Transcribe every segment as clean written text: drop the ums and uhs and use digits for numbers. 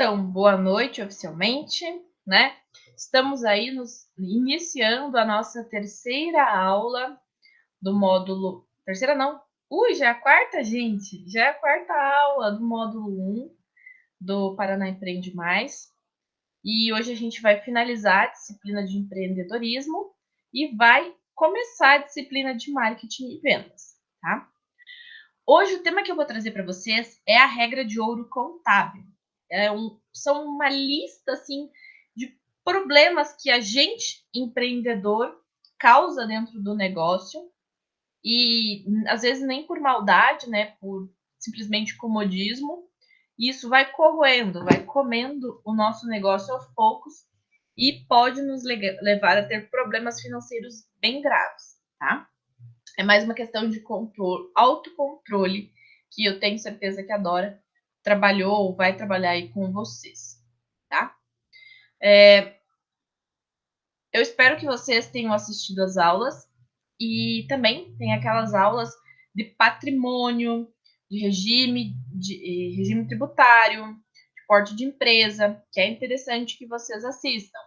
Então, boa noite oficialmente, né? Estamos aí iniciando a nossa terceira aula do módulo. Terceira não. Já é a quarta, gente. Já é a quarta aula do módulo 1 do Paraná Empreende Mais. E hoje a gente vai finalizar a disciplina de empreendedorismo e vai começar a disciplina de marketing e vendas, tá? Hoje o tema que eu vou trazer para vocês é a regra de ouro contábil. São uma lista assim de problemas que a gente empreendedor causa dentro do negócio e às vezes nem por maldade, né, por simplesmente comodismo. E isso vai corroendo, vai comendo o nosso negócio aos poucos e pode nos levar a ter problemas financeiros bem graves, tá? É mais uma questão de controle, autocontrole, que eu tenho certeza que a Dora trabalhou ou vai trabalhar aí com vocês, tá? Eu espero que vocês tenham assistido as aulas e também tem aquelas aulas de patrimônio, de regime tributário, de porte de empresa, que é interessante que vocês assistam.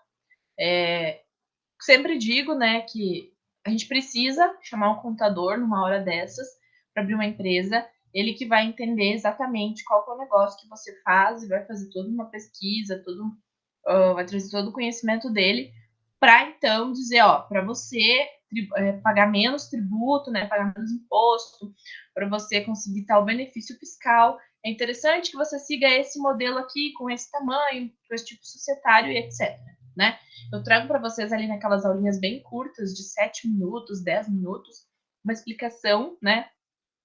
Sempre digo, né, que a gente precisa chamar um contador numa hora dessas para abrir uma empresa, ele que vai entender exatamente qual é o negócio que você faz e vai fazer toda uma pesquisa, vai trazer todo o conhecimento dele para então dizer, ó, para você pagar menos tributo, né, pagar menos imposto, para você conseguir tal benefício fiscal. É interessante que você siga esse modelo aqui, com esse tamanho, com esse tipo societário e etc, né? Eu trago para vocês ali naquelas aulinhas bem curtas, de 7 minutos, 10 minutos, uma explicação, né?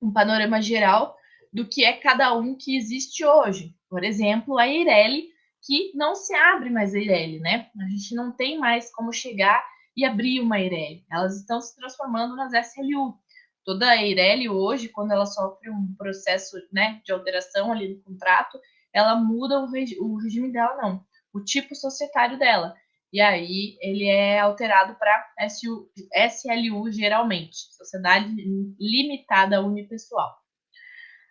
Um panorama geral do que é cada um que existe hoje. Por exemplo, a Eireli, que não se abre mais a Eireli, né? A gente não tem mais como chegar e abrir uma Eireli. Elas estão se transformando nas SLU. Toda a Eireli hoje, quando ela sofre um processo, né, de alteração ali no contrato, ela muda o regime dela, não, o tipo societário dela. E aí ele é alterado para SLU geralmente, Sociedade Limitada Unipessoal.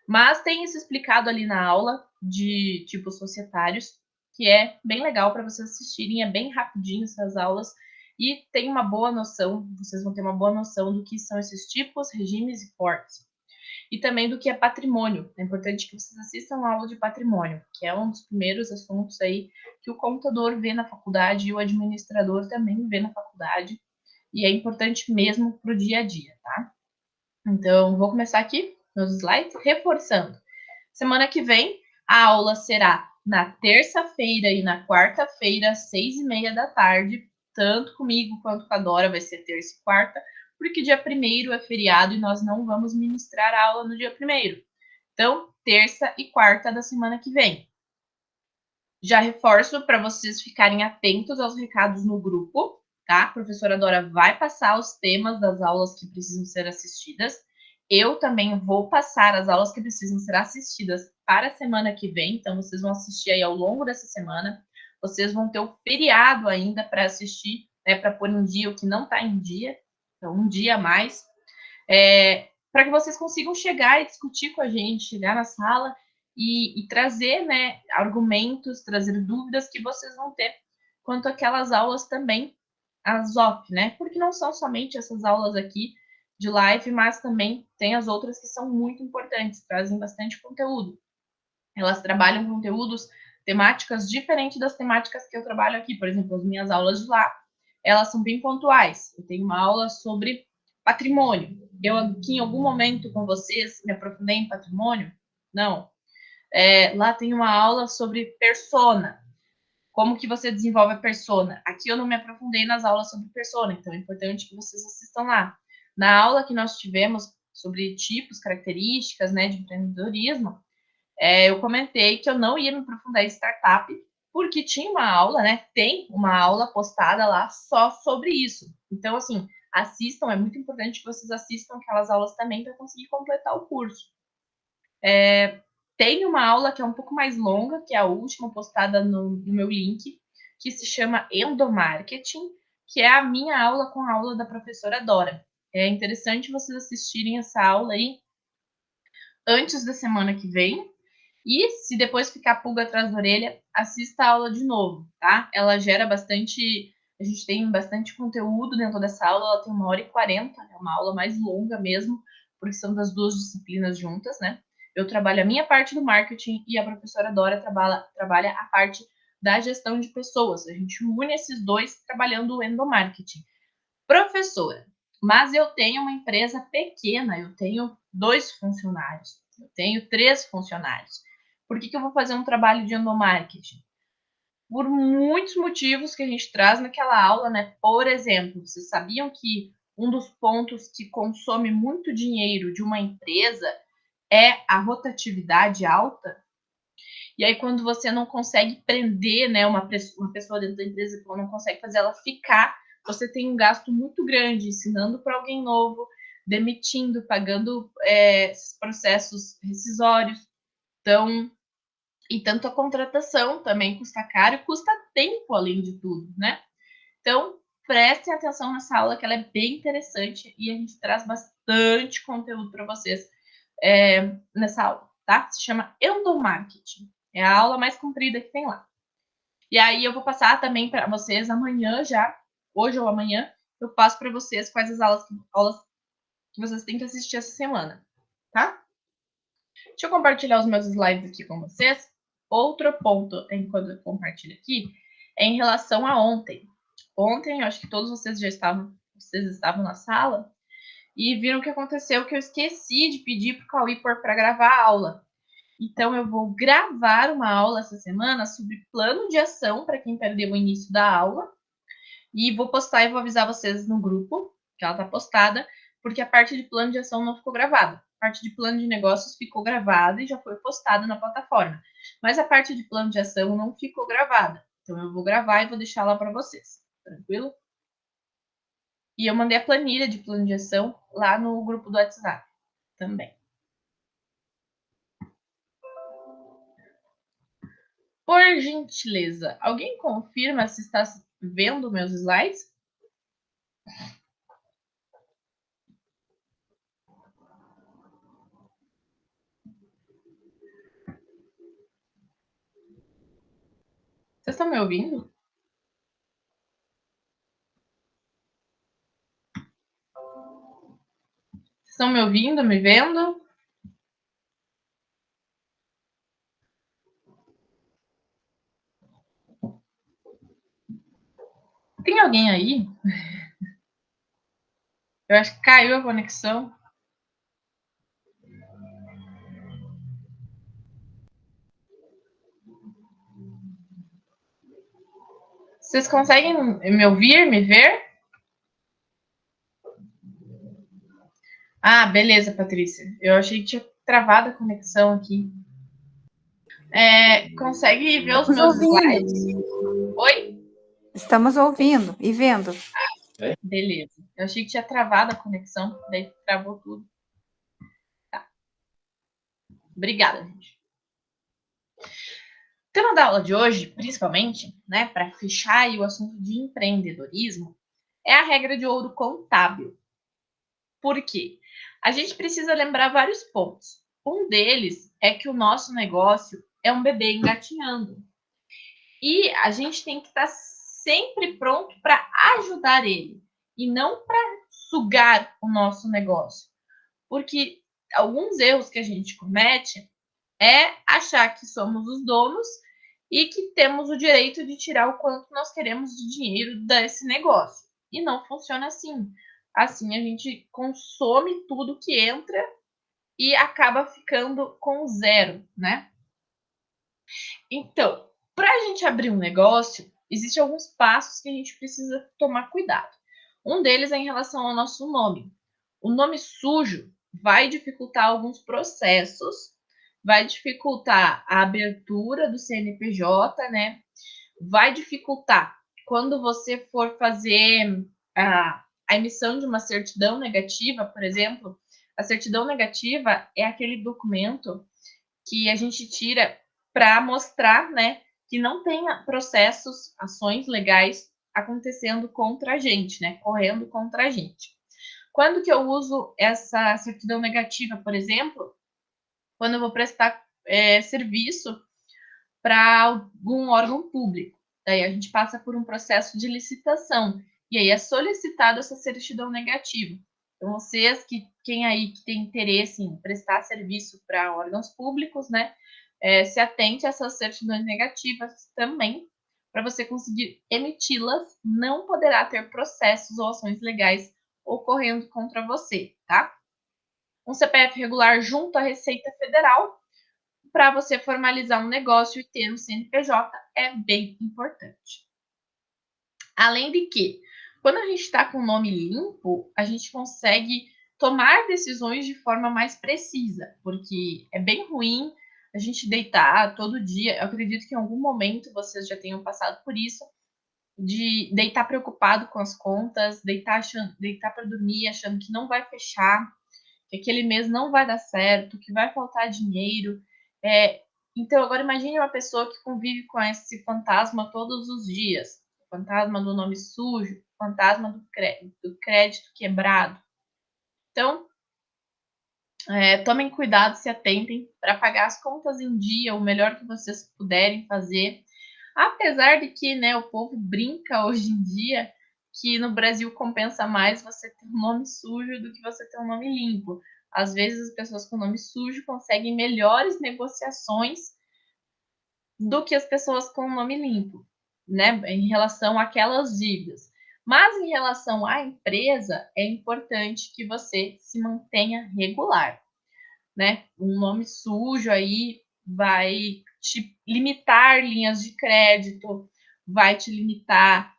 Mas tem isso explicado ali na aula de tipos societários, que é bem legal para vocês assistirem, é bem rapidinho essas aulas e tem uma boa noção, vocês vão ter uma boa noção do que são esses tipos, regimes e portes e também do que é patrimônio. É importante que vocês assistam a aula de patrimônio, que é um dos primeiros assuntos aí que o contador vê na faculdade e o administrador também vê na faculdade, e é importante mesmo para o dia a dia, tá? Então, vou começar aqui nos slides, reforçando. Semana que vem, a aula será na terça-feira e na quarta-feira, às 6h30 da tarde, tanto comigo quanto com a Dora, vai ser terça e quarta, porque dia 1º é feriado e nós não vamos ministrar a aula no dia 1º. Então, terça e quarta da semana que vem. Já reforço para vocês ficarem atentos aos recados no grupo, tá? A professora Dora vai passar os temas das aulas que precisam ser assistidas. Eu também vou passar as aulas que precisam ser assistidas para a semana que vem, então vocês vão assistir aí ao longo dessa semana. Vocês vão ter o feriado ainda para assistir, né, para pôr em dia o que não está em dia, então um dia a mais, para que vocês consigam chegar e discutir com a gente, chegar na sala e trazer, né, argumentos, trazer dúvidas que vocês vão ter quanto àquelas aulas também, as off, né? Porque não são somente essas aulas aqui de live, mas também tem as outras que são muito importantes, trazem bastante conteúdo. Elas trabalham conteúdos, temáticas diferentes das temáticas que eu trabalho aqui. Por exemplo, as minhas aulas de lá, elas são bem pontuais. Eu tenho uma aula sobre patrimônio. Eu aqui em algum momento com vocês me aprofundei em patrimônio? Não. Lá tem uma aula sobre persona. Como que você desenvolve a persona? Aqui eu não me aprofundei nas aulas sobre persona, então é importante que vocês assistam lá. Na aula que nós tivemos sobre tipos, características, né, de empreendedorismo, eu comentei que eu não ia me aprofundar em startup, porque tinha uma aula, né? Tem uma aula postada lá só sobre isso. Então, assim, assistam, é muito importante que vocês assistam aquelas aulas também para conseguir completar o curso. Tem uma aula que é um pouco mais longa, que é a última postada no meu link, que se chama Endomarketing, que é a minha aula com a aula da professora Dora. É interessante vocês assistirem essa aula aí antes da semana que vem. E se depois ficar pulga atrás da orelha, assista a aula de novo, tá? Ela gera bastante... A gente tem bastante conteúdo dentro dessa aula, ela tem 1h40, é uma aula mais longa mesmo, porque são das duas disciplinas juntas, né? Eu trabalho a minha parte do marketing e a professora Dora trabalha a parte da gestão de pessoas. A gente une esses dois trabalhando o endomarketing. Professora, mas eu tenho uma empresa pequena, eu tenho 2 funcionários, eu tenho 3 funcionários. Por que eu vou fazer um trabalho de endomarketing? Por muitos motivos que a gente traz naquela aula, né? Por exemplo, vocês sabiam que um dos pontos que consome muito dinheiro de uma empresa é a rotatividade alta? E aí, quando você não consegue prender, né, uma pessoa dentro da empresa, que não consegue fazer ela ficar, você tem um gasto muito grande ensinando para alguém novo, demitindo, pagando processos rescisórios. Então, e tanto a contratação também custa caro e custa tempo, além de tudo, né? Então, prestem atenção nessa aula, que ela é bem interessante e a gente traz bastante conteúdo para vocês nessa aula, tá? Se chama Endomarketing. É a aula mais comprida que tem lá. E aí eu vou passar também para vocês amanhã já, hoje ou amanhã, eu passo para vocês quais as aulas que vocês têm que assistir essa semana, tá? Deixa eu compartilhar os meus slides aqui com vocês. Outro ponto, enquanto eu compartilho aqui, é em relação a ontem. Ontem, eu acho que todos vocês estavam na sala e viram o que aconteceu, que eu esqueci de pedir para o Cauê para gravar a aula. Então, eu vou gravar uma aula essa semana sobre plano de ação para quem perdeu o início da aula. E vou postar e vou avisar vocês no grupo, que ela está postada, porque a parte de plano de ação não ficou gravada. A parte de plano de negócios ficou gravada e já foi postada na plataforma. Mas a parte de plano de ação não ficou gravada. Então, eu vou gravar e vou deixar lá para vocês. Tranquilo? E eu mandei a planilha de plano de ação lá no grupo do WhatsApp também. Por gentileza, alguém confirma se está vendo meus slides? Vocês estão me ouvindo? Vocês estão me ouvindo, me vendo? Tem alguém aí? Eu acho que caiu a conexão. Vocês conseguem me ouvir, me ver? Ah, beleza, Patrícia. Eu achei que tinha travado a conexão aqui. Consegue ver os meus slides? Oi? Estamos ouvindo e vendo. Beleza. Eu achei que tinha travado a conexão, daí travou tudo. Tá. Obrigada, gente. O tema da aula de hoje, principalmente, né, para fechar aí o assunto de empreendedorismo, é a regra de ouro contábil. Por quê? A gente precisa lembrar vários pontos. Um deles é que o nosso negócio é um bebê engatinhando. E a gente tem que estar sempre pronto para ajudar ele e não para sugar o nosso negócio. Porque alguns erros que a gente comete é achar que somos os donos e que temos o direito de tirar o quanto nós queremos de dinheiro desse negócio. E não funciona assim. Assim, a gente consome tudo que entra e acaba ficando com zero, né? Então, para a gente abrir um negócio, existem alguns passos que a gente precisa tomar cuidado. Um deles é em relação ao nosso nome. O nome sujo vai dificultar alguns processos, vai dificultar a abertura do CNPJ, né? Vai dificultar quando você for fazer a emissão de uma certidão negativa, por exemplo. A certidão negativa é aquele documento que a gente tira para mostrar, né, que não tenha processos, ações legais acontecendo contra a gente, né, correndo contra a gente. Quando que eu uso essa certidão negativa, por exemplo? Quando eu vou prestar serviço para algum órgão público. Daí a gente passa por um processo de licitação e aí é solicitado essa certidão negativa. Então, vocês quem aí que tem interesse em prestar serviço para órgãos públicos, né, se atente a essas certidões negativas também, para você conseguir emiti-las, não poderá ter processos ou ações legais ocorrendo contra você, tá? Um CPF regular junto à Receita Federal para você formalizar um negócio e ter um CNPJ é bem importante. Além de que, quando a gente está com o nome limpo, a gente consegue tomar decisões de forma mais precisa, porque é bem ruim a gente deitar todo dia. Eu acredito que em algum momento vocês já tenham passado por isso, de deitar preocupado com as contas, deitar para dormir achando que não vai fechar, que aquele mês não vai dar certo, que vai faltar dinheiro. Então, agora imagine uma pessoa que convive com esse fantasma todos os dias. O fantasma do nome sujo, o fantasma do crédito quebrado. Então, tomem cuidado, se atentem para pagar as contas em dia, o melhor que vocês puderem fazer. Apesar de que, né, o povo brinca hoje em dia que no Brasil compensa mais você ter um nome sujo do que você ter um nome limpo. Às vezes as pessoas com nome sujo conseguem melhores negociações do que as pessoas com nome limpo, né, em relação àquelas dívidas. Mas em relação à empresa, é importante que você se mantenha regular, né? Um nome sujo aí vai te limitar linhas de crédito, vai te limitar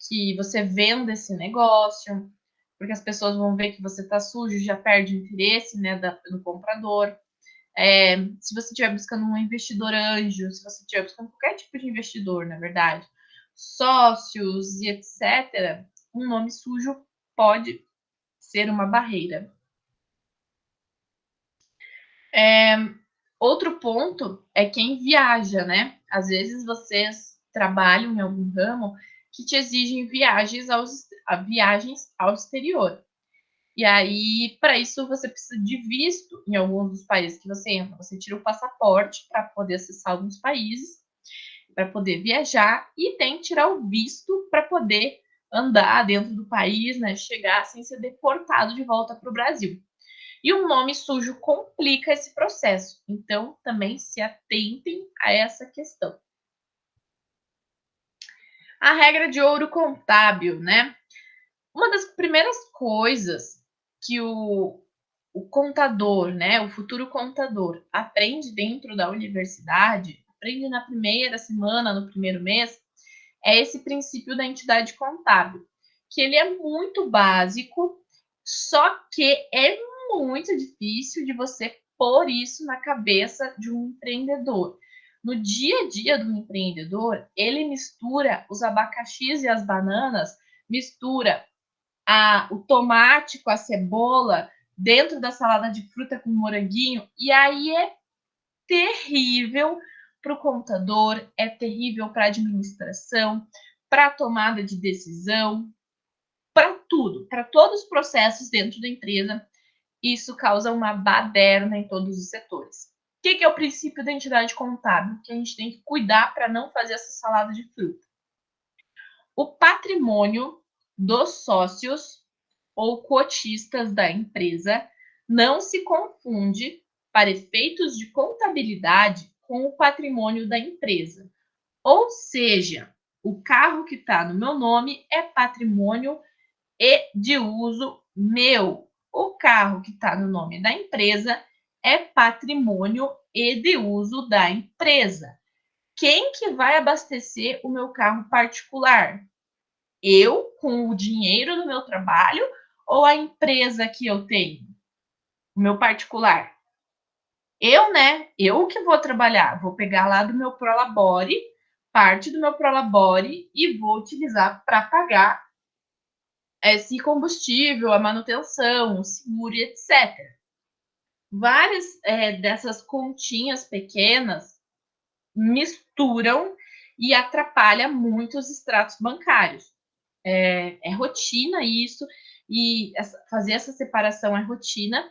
que você venda esse negócio, porque as pessoas vão ver que você está sujo, já perde o interesse, né, do comprador. Se você estiver buscando um investidor anjo, se você estiver buscando qualquer tipo de investidor, na verdade, sócios e etc., um nome sujo pode ser uma barreira. Outro ponto é quem viaja, né? Às vezes vocês trabalham em algum ramo que te exigem viagens ao exterior. E aí, para isso, você precisa de visto em alguns dos países que você entra. Você tira o passaporte para poder acessar alguns países, para poder viajar, e tem que tirar o visto para poder andar dentro do país, né? Chegar sem ser deportado de volta para o Brasil. E um nome sujo complica esse processo. Então, também se atentem a essa questão. A regra de ouro contábil, né? Uma das primeiras coisas que o contador, né, o futuro contador, aprende dentro da universidade, aprende na primeira semana, no primeiro mês, é esse princípio da entidade contábil, que ele é muito básico, só que é muito difícil de você pôr isso na cabeça de um empreendedor. No dia a dia do empreendedor, ele mistura os abacaxis e as bananas, mistura o tomate com a cebola dentro da salada de fruta com moranguinho, e aí é terrível para o contador, é terrível para a administração, para a tomada de decisão, para tudo, para todos os processos dentro da empresa. Isso causa uma baderna em todos os setores. O que é o princípio da entidade contábil? Que a gente tem que cuidar para não fazer essa salada de fruta. O patrimônio dos sócios ou cotistas da empresa não se confunde, para efeitos de contabilidade, com o patrimônio da empresa. Ou seja, o carro que está no meu nome é patrimônio e de uso meu. O carro que está no nome da empresa é patrimônio e de uso da empresa. Quem que vai abastecer o meu carro particular? Eu, com o dinheiro do meu trabalho, ou a empresa que eu tenho? O meu particular? Eu, né? Eu que vou trabalhar. Vou pegar lá do meu Prolabore, parte do meu Prolabore, e vou utilizar para pagar esse combustível, a manutenção, o seguro e etc. Várias dessas continhas pequenas misturam e atrapalham muito os extratos bancários. É rotina isso, e fazer essa separação é rotina.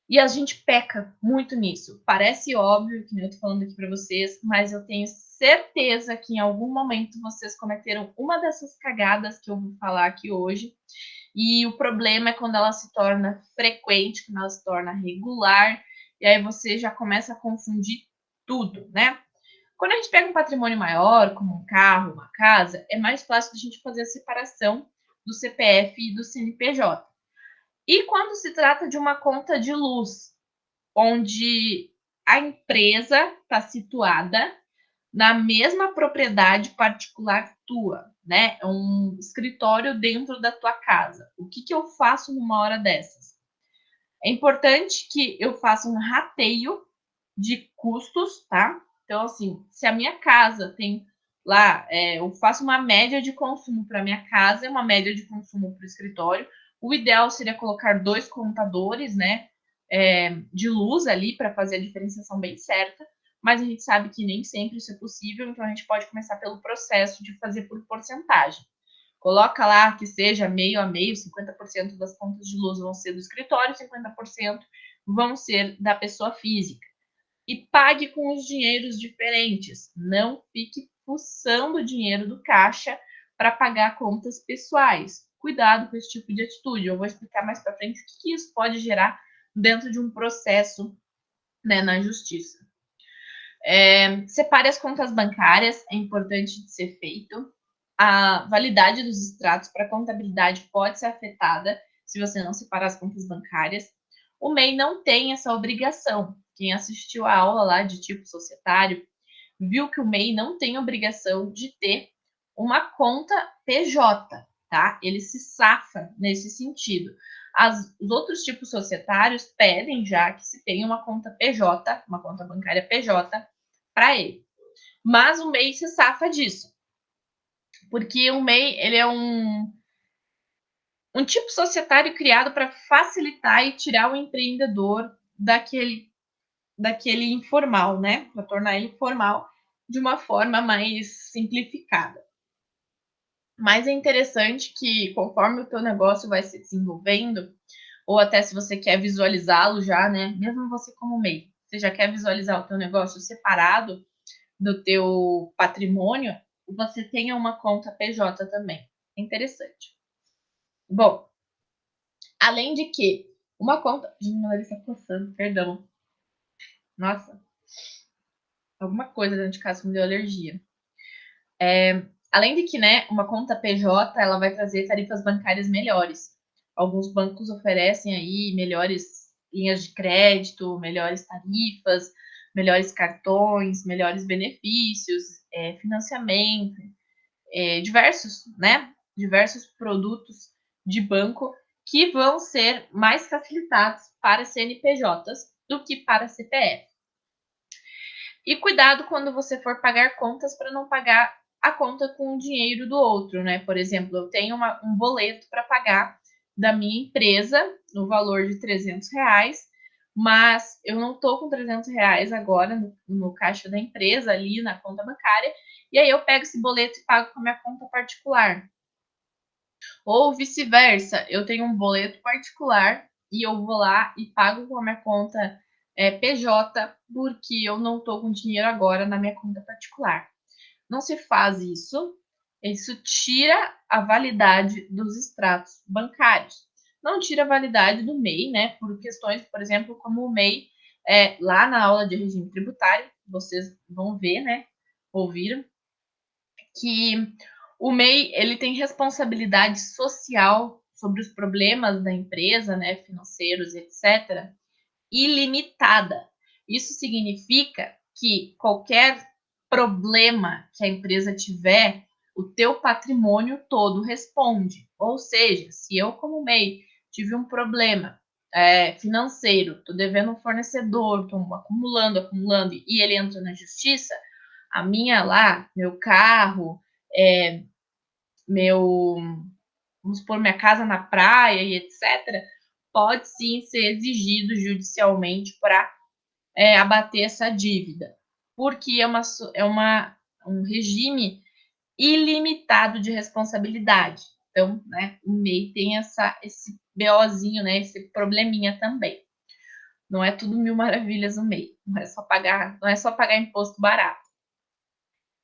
E a gente peca muito nisso. Parece óbvio, que nem eu tô falando aqui para vocês, mas eu tenho certeza que em algum momento vocês cometeram uma dessas cagadas que eu vou falar aqui hoje. E o problema é quando ela se torna frequente, quando ela se torna regular, e aí você já começa a confundir tudo, né? Quando a gente pega um patrimônio maior, como um carro, uma casa, é mais fácil a gente fazer a separação do CPF e do CNPJ. E quando se trata de uma conta de luz, onde a empresa está situada na mesma propriedade particular tua, né? É um escritório dentro da tua casa. O que, que eu faço numa hora dessas? É importante que eu faça um rateio de custos, tá? Então, assim, se a minha casa tem lá, eu faço uma média de consumo para minha casa e uma média de consumo para o escritório. O ideal seria colocar 2 contadores, né, de luz ali para fazer a diferenciação bem certa, mas a gente sabe que nem sempre isso é possível, então a gente pode começar pelo processo de fazer por porcentagem. Coloca lá que seja meio a meio, 50% das contas de luz vão ser do escritório, 50% vão ser da pessoa física. E pague com os dinheiros diferentes. Não fique fuçando o dinheiro do caixa para pagar contas pessoais. Cuidado com esse tipo de atitude. Eu vou explicar mais para frente o que isso pode gerar dentro de um processo, né, na justiça. Separe as contas bancárias, é importante de ser feito. A validade dos extratos para contabilidade pode ser afetada se você não separar as contas bancárias. O MEI não tem essa obrigação. Quem assistiu a aula lá de tipo societário viu que o MEI não tem obrigação de ter uma conta PJ, tá? Ele se safa nesse sentido. Os outros tipos societários pedem já que se tenha uma conta PJ, uma conta bancária PJ, para ele. Mas o MEI se safa disso. Porque o MEI, ele é um tipo societário criado para facilitar e tirar o empreendedor daquele informal, né? Para tornar ele formal de uma forma mais simplificada. Mas é interessante que, conforme o teu negócio vai se desenvolvendo, ou até se você quer visualizá-lo já, né? Mesmo você como MEI, você já quer visualizar o teu negócio separado do teu patrimônio, você tenha uma conta PJ também. É interessante. Bom, além de que uma conta... Meu nariz está coçando, perdão. Nossa, alguma coisa dentro de casa me deu alergia. Além de que, né, uma conta PJ, ela vai trazer tarifas bancárias melhores. Alguns bancos oferecem aí melhores linhas de crédito, melhores tarifas, melhores cartões, melhores benefícios, financiamento, diversos, né? Diversos produtos de banco que vão ser mais facilitados para CNPJs do que para CPF. E cuidado quando você for pagar contas para não pagar a conta com o dinheiro do outro, né? Por exemplo, eu tenho um boleto para pagar da minha empresa no valor de R$ 300, mas eu não estou com R$ 300 agora no caixa da empresa, ali na conta bancária, e aí eu pego esse boleto e pago com a minha conta particular. Ou vice-versa, eu tenho um boleto particular e eu vou lá e pago com a minha conta PJ, porque eu não estou com dinheiro agora na minha conta particular. Não se faz isso. Isso tira a validade dos extratos bancários. Não tira a validade do MEI, né? Por questões, por exemplo, como o MEI, lá na aula de regime tributário, vocês vão ver, né? Ouviram, que o MEI ele tem responsabilidade social sobre os problemas da empresa, né, financeiros, etc., ilimitada. Isso significa que qualquer problema que a empresa tiver, o teu patrimônio todo responde. Ou seja, se eu, como MEI, tive um problema financeiro, estou devendo um fornecedor, estou acumulando, e ele entra na justiça, a minha lá, meu carro, meu, vamos supor, minha casa na praia e etc., pode sim ser exigido judicialmente para abater essa dívida, porque um regime ilimitado de responsabilidade. Então, né, o MEI tem esse BOzinho, né, esse probleminha também. Não é tudo mil maravilhas no meio. Não é só pagar imposto barato.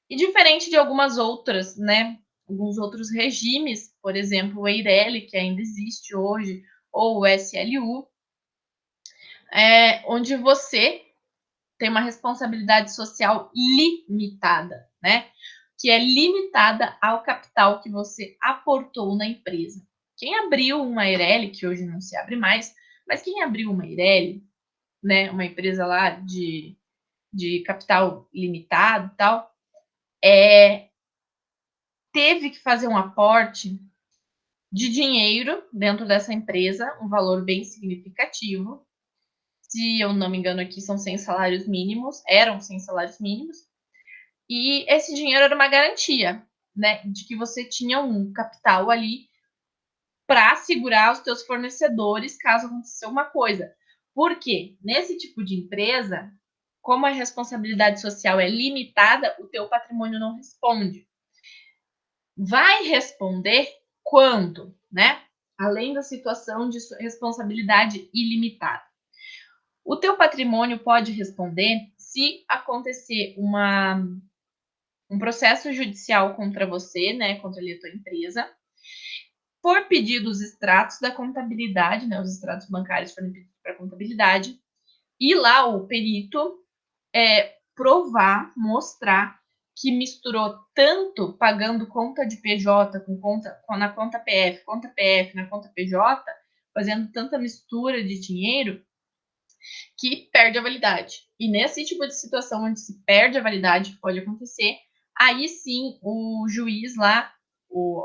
E diferente de algumas outras, né? Alguns outros regimes, por exemplo, o EIRELI, que ainda existe hoje, ou o SLU, onde você tem uma responsabilidade social limitada, né? Que é limitada ao capital que você aportou na empresa. Quem abriu uma EIRELI, que hoje não se abre mais, mas quem abriu uma EIRELI, né, uma empresa lá de capital limitado e tal, teve que fazer um aporte de dinheiro dentro dessa empresa, um valor bem significativo. Se eu não me engano, aqui são 100 salários mínimos, eram 100 salários mínimos, e esse dinheiro era uma garantia, né, de que você tinha um capital ali para segurar os teus fornecedores caso aconteça uma coisa. Porque nesse tipo de empresa, como a responsabilidade social é limitada, o teu patrimônio não responde. Vai responder quando, né? Além da situação de responsabilidade ilimitada. O teu patrimônio pode responder se acontecer um processo judicial contra você, né, contra a tua empresa, for pedido os extratos da contabilidade, né, os extratos bancários foram pedidos para a contabilidade, e lá o perito provar, mostrar que misturou tanto pagando conta de PJ na conta PF, na conta PJ, fazendo tanta mistura de dinheiro que perde a validade. E nesse tipo de situação onde se perde a validade, que pode acontecer, aí sim o juiz lá,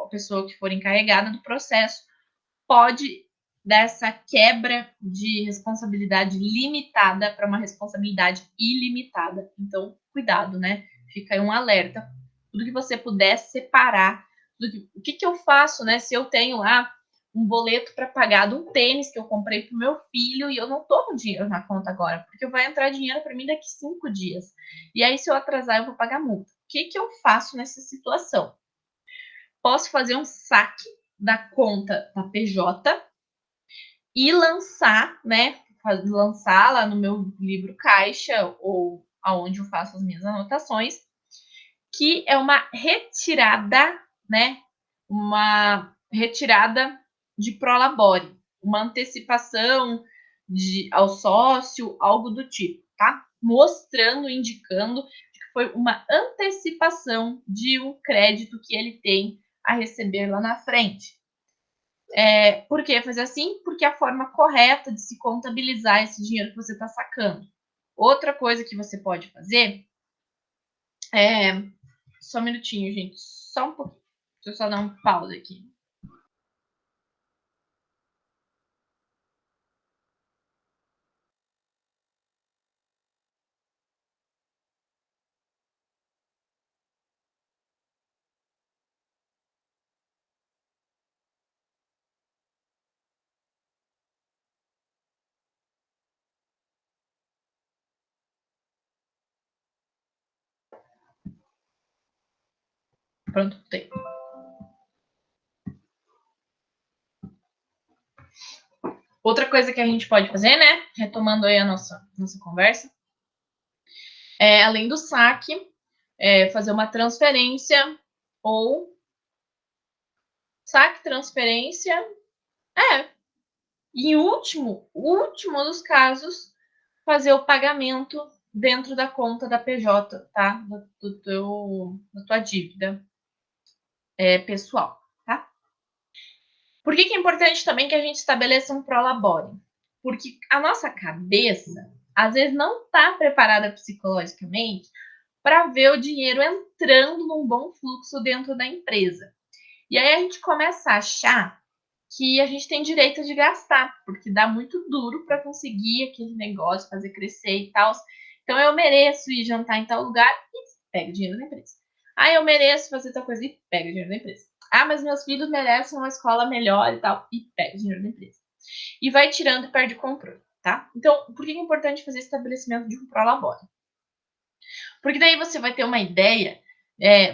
a pessoa que for encarregada do processo, pode dar essa quebra de responsabilidade limitada para uma responsabilidade ilimitada. Então, cuidado, né? Fica aí um alerta. Tudo que você puder separar. O que eu faço, né? Se eu tenho lá um boleto para pagar de um tênis que eu comprei para o meu filho e eu não tô com dinheiro na conta agora, porque vai entrar dinheiro para mim daqui 5 dias. E aí, se eu atrasar, eu vou pagar multa. O que eu faço nessa situação? Posso fazer um saque da conta da PJ e lançar, né? Lançar lá no meu livro caixa ou aonde eu faço as minhas anotações, que é uma retirada, né? Uma retirada de prolabore, uma antecipação ao sócio, algo do tipo, tá? Mostrando, indicando que foi uma antecipação de um crédito que ele tem a receber lá na frente. Por que fazer assim? Porque é a forma correta de se contabilizar esse dinheiro que você está sacando. Outra coisa que você pode fazer só um minutinho, gente. Só um pouquinho. Deixa eu só dar um pause aqui. Pronto, tem. Outra coisa que a gente pode fazer, né? Retomando aí a nossa conversa, além do saque, fazer uma transferência ou saque, transferência. E último dos casos, fazer o pagamento dentro da conta da PJ, tá? Da tua dívida pessoal, tá? Por que é importante também que a gente estabeleça um prolabore? Porque a nossa cabeça, às vezes, não está preparada psicologicamente para ver o dinheiro entrando num bom fluxo dentro da empresa. E aí a gente começa a achar que a gente tem direito de gastar, porque dá muito duro para conseguir aquele negócio, fazer crescer e tal. Então eu mereço ir jantar em tal lugar e pega dinheiro da empresa. Ah, eu mereço fazer tal coisa e pega dinheiro da empresa. Ah, mas meus filhos merecem uma escola melhor e tal, e pega dinheiro da empresa. E vai tirando e perde o controle, tá? Então, por que é importante fazer estabelecimento de um prolabore? Porque daí você vai ter uma ideia,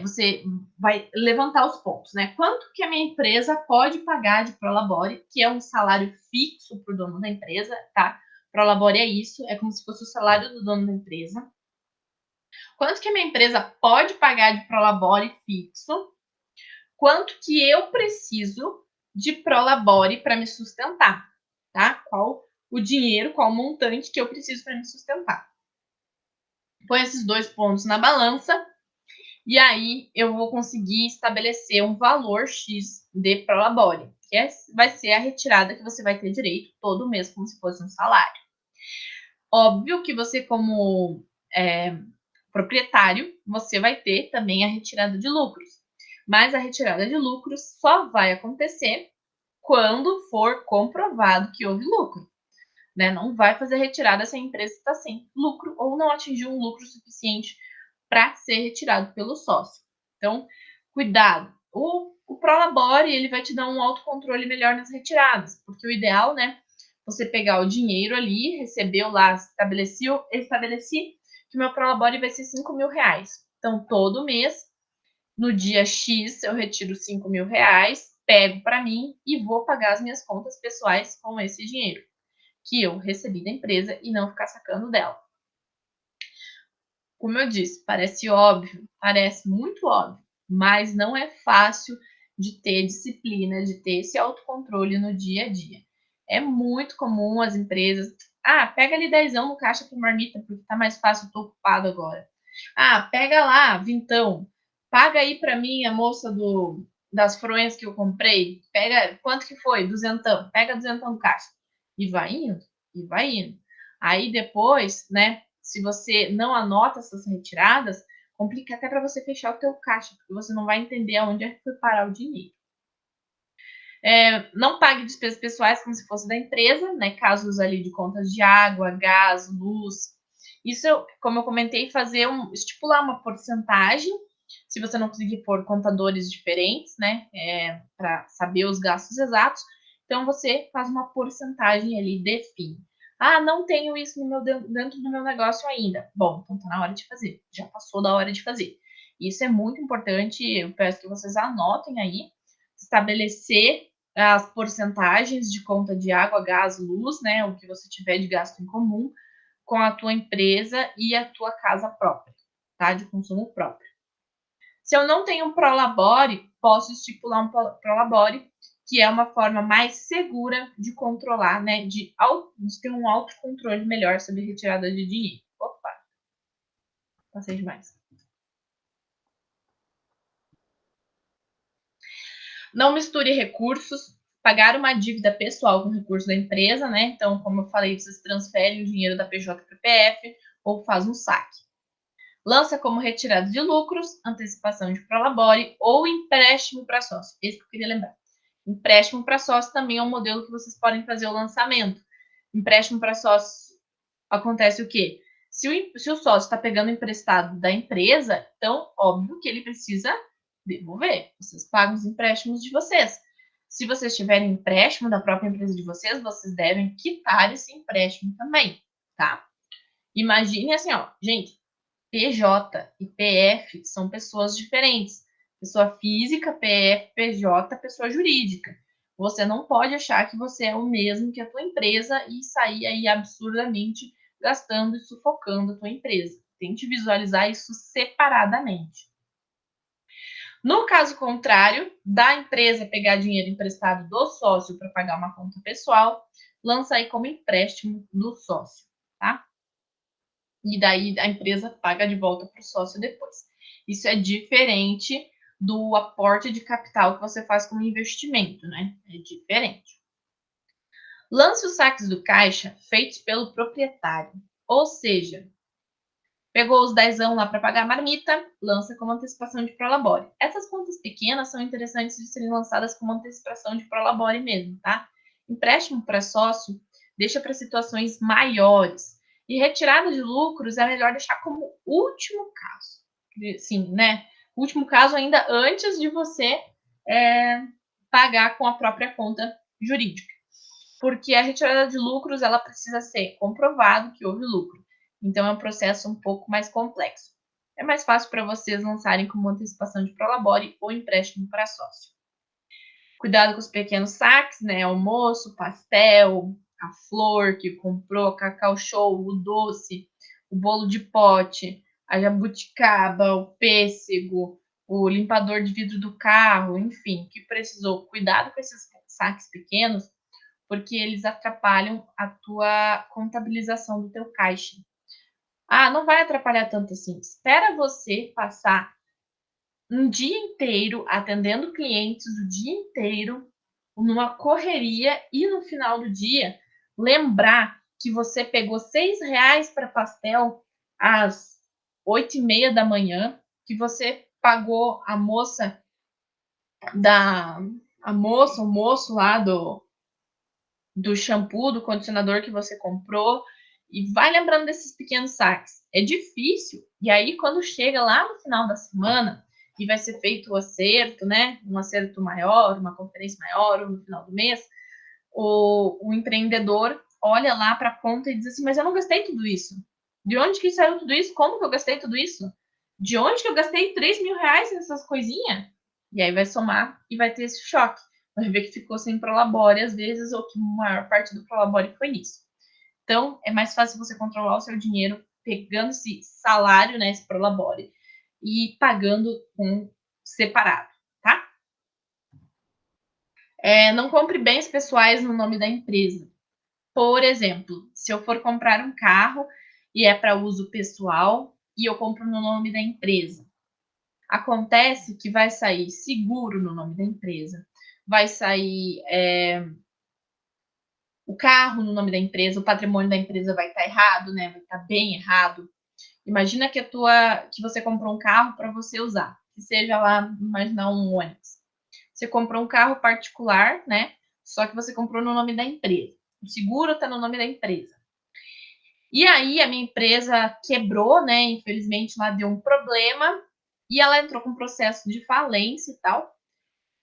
você vai levantar os pontos, né? Quanto que a minha empresa pode pagar de prolabore, que é um salário fixo para o dono da empresa, tá? Prolabore é isso, é como se fosse o salário do dono da empresa. Quanto que a minha empresa pode pagar de Prolabore fixo? Quanto que eu preciso de Prolabore para me sustentar, tá? Qual o dinheiro, qual o montante que eu preciso para me sustentar. Põe esses dois pontos na balança e aí eu vou conseguir estabelecer um valor X de Prolabore, que vai ser a retirada que você vai ter direito todo mês, como se fosse um salário. Óbvio que você, como proprietário, você vai ter também a retirada de lucros. Mas a retirada de lucros só vai acontecer quando for comprovado que houve lucro. Né? Não vai fazer retirada se a empresa está sem lucro ou não atingiu um lucro suficiente para ser retirado pelo sócio. Então, cuidado. O Prolabore, ele vai te dar um autocontrole melhor nas retiradas, porque o ideal, né, você pegar o dinheiro ali, recebeu lá, estabeleci que o meu Prolabore vai ser 5 mil reais. Então, todo mês, no dia X, eu retiro 5 mil reais, pego para mim e vou pagar as minhas contas pessoais com esse dinheiro que eu recebi da empresa e não ficar sacando dela. Como eu disse, parece óbvio, parece muito óbvio, mas não é fácil de ter disciplina, de ter esse autocontrole no dia a dia. É muito comum as empresas, pega ali 10 no caixa para marmita, porque tá mais fácil, eu tô ocupado agora. Pega lá, vintão, paga aí para mim a moça das fronhas que eu comprei, pega, quanto que foi? Duzentão, pega 200 no caixa. E vai indo, e vai indo. Aí depois, né, se você não anota essas retiradas, complica até para você fechar o teu caixa, porque você não vai entender aonde é que foi parar o dinheiro. Não pague despesas pessoais como se fosse da empresa, né? Casos ali de contas de água, gás, luz. Isso, como eu comentei, estipular uma porcentagem, se você não conseguir pôr contadores diferentes, né? Para saber os gastos exatos. Então, você faz uma porcentagem ali, define. Não tenho isso dentro do meu negócio ainda. Bom, então tá na hora de fazer. Já passou da hora de fazer. Isso é muito importante. Eu peço que vocês anotem aí. Estabelecer as porcentagens de conta de água, gás, luz, né? O que você tiver de gasto em comum com a tua empresa e a tua casa própria, tá? De consumo próprio. Se eu não tenho um Prolabore, posso estipular um Prolabore, que é uma forma mais segura de controlar, né? De ter um autocontrole melhor sobre retirada de dinheiro. Opa! Passei demais. Não misture recursos. Pagar uma dívida pessoal com recurso da empresa, né? Então, como eu falei, vocês transferem o dinheiro da PJ para o PF ou faz um saque. Lança como retirada de lucros, antecipação de Prolabore ou empréstimo para sócio. Esse que eu queria lembrar. Empréstimo para sócio também é um modelo que vocês podem fazer o lançamento. Empréstimo para sócio acontece o quê? Se o sócio está pegando emprestado da empresa, então, óbvio que ele precisa devolver. Vocês pagam os empréstimos de vocês. Se vocês tiverem empréstimo da própria empresa de vocês, vocês devem quitar esse empréstimo também, tá? Imagine assim, ó, gente, PJ e PF são pessoas diferentes. Pessoa física, PF, PJ, pessoa jurídica. Você não pode achar que você é o mesmo que a tua empresa e sair aí absurdamente gastando e sufocando a tua empresa. Tente visualizar isso separadamente. No caso contrário, da empresa pegar dinheiro emprestado do sócio para pagar uma conta pessoal, lança aí como empréstimo do sócio, tá? E daí a empresa paga de volta para o sócio depois. Isso é diferente do aporte de capital que você faz como investimento, né? É diferente. Lance os saques do caixa feitos pelo proprietário. Ou seja, pegou os 10 lá para pagar a marmita, lança como antecipação de Prolabore. Essas contas pequenas são interessantes de serem lançadas como antecipação de Prolabore mesmo, tá? Empréstimo para sócio deixa para situações maiores. E retirada de lucros é melhor deixar como último caso. Sim, né? Último caso ainda antes de você pagar com a própria conta jurídica. Porque a retirada de lucros, ela precisa ser comprovado que houve lucro. Então, é um processo um pouco mais complexo. É mais fácil para vocês lançarem como antecipação de Prolabore ou empréstimo para sócio. Cuidado com os pequenos saques, né? Almoço, pastel, a flor que comprou, a Cacau Show, o doce, o bolo de pote, a jabuticaba, o pêssego, o limpador de vidro do carro, enfim, que precisou. Cuidado com esses saques pequenos, porque eles atrapalham a tua contabilização do teu caixa. Ah, não vai atrapalhar tanto assim. Espera você passar um dia inteiro atendendo clientes o dia inteiro, numa correria, e no final do dia lembrar que você pegou R$ 6 para pastel às 8h30 da manhã, que você pagou a moça o moço lá do shampoo, do condicionador que você comprou, e vai lembrando desses pequenos saques. É difícil, e aí quando chega lá no final da semana e vai ser feito o acerto, né? Um acerto maior, uma conferência maior, ou no final do mês, o empreendedor olha lá para a conta e diz assim: mas eu não gastei tudo isso. De onde que saiu tudo isso? Como que eu gastei tudo isso? De onde que eu gastei R$ 3.000 nessas coisinhas? E aí vai somar e vai ter esse choque. Vai ver que ficou sem prolabore às vezes, ou que a maior parte do prolabore foi nisso. Então, é mais fácil você controlar o seu dinheiro pegando esse salário, né, esse prolabore, e pagando com separado, tá? Não compre bens pessoais no nome da empresa. Por exemplo, se eu for comprar um carro e é para uso pessoal e eu compro no nome da empresa, acontece que vai sair seguro no nome da empresa, vai sair o carro no nome da empresa, o patrimônio da empresa vai estar errado, né? Vai estar bem errado. Imagina que você comprou um carro para você usar, que seja lá, imaginar um ônibus. Você comprou um carro particular, né? Só que você comprou no nome da empresa. O seguro está no nome da empresa. E aí a minha empresa quebrou, né? Infelizmente lá deu um problema e ela entrou com um processo de falência e tal.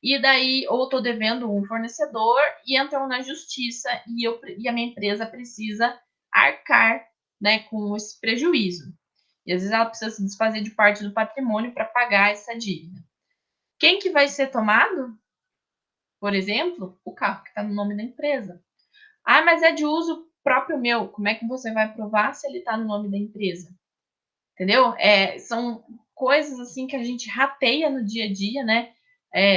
E daí, ou estou devendo um fornecedor e entram na justiça e a minha empresa precisa arcar, né, com esse prejuízo. E às vezes ela precisa se desfazer de parte do patrimônio para pagar essa dívida. Quem que vai ser tomado? Por exemplo, o carro que está no nome da empresa. Ah, mas é de uso próprio meu. Como é que você vai provar se ele está no nome da empresa? Entendeu? São coisas assim que a gente rateia no dia a dia, né?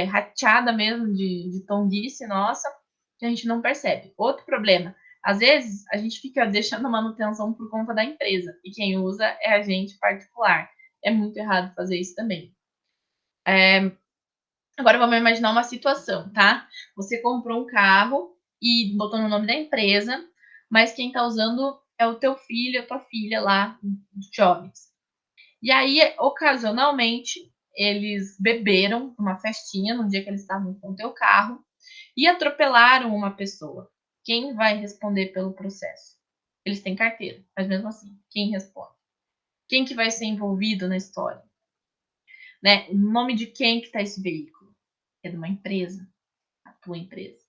Rateada mesmo de tonguice nossa, que a gente não percebe. Outro problema, às vezes a gente fica deixando a manutenção por conta da empresa e quem usa é a gente particular. É muito errado fazer isso também. Agora vamos imaginar uma situação, tá? Você comprou um carro e botou no nome da empresa, mas quem tá usando é o teu filho, a tua filha lá, jovens. E aí, ocasionalmente, eles beberam numa festinha no dia que eles estavam com o teu carro e atropelaram uma pessoa. Quem vai responder pelo processo? Eles têm carteira, mas mesmo assim, quem responde? Quem que vai ser envolvido na história? Né? O nome de quem que está esse veículo? É de uma empresa, a tua empresa.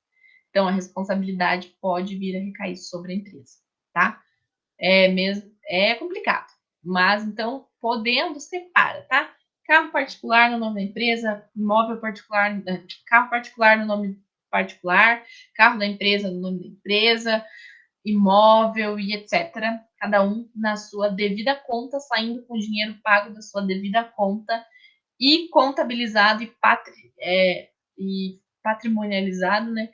Então, a responsabilidade pode vir a recair sobre a empresa, tá? É complicado, mas então, podendo, separa, tá? Carro particular no nome da empresa, imóvel particular, carro particular no nome particular, carro da empresa no nome da empresa, imóvel e etc. Cada um na sua devida conta, saindo com o dinheiro pago da sua devida conta e contabilizado e patrimonializado, né,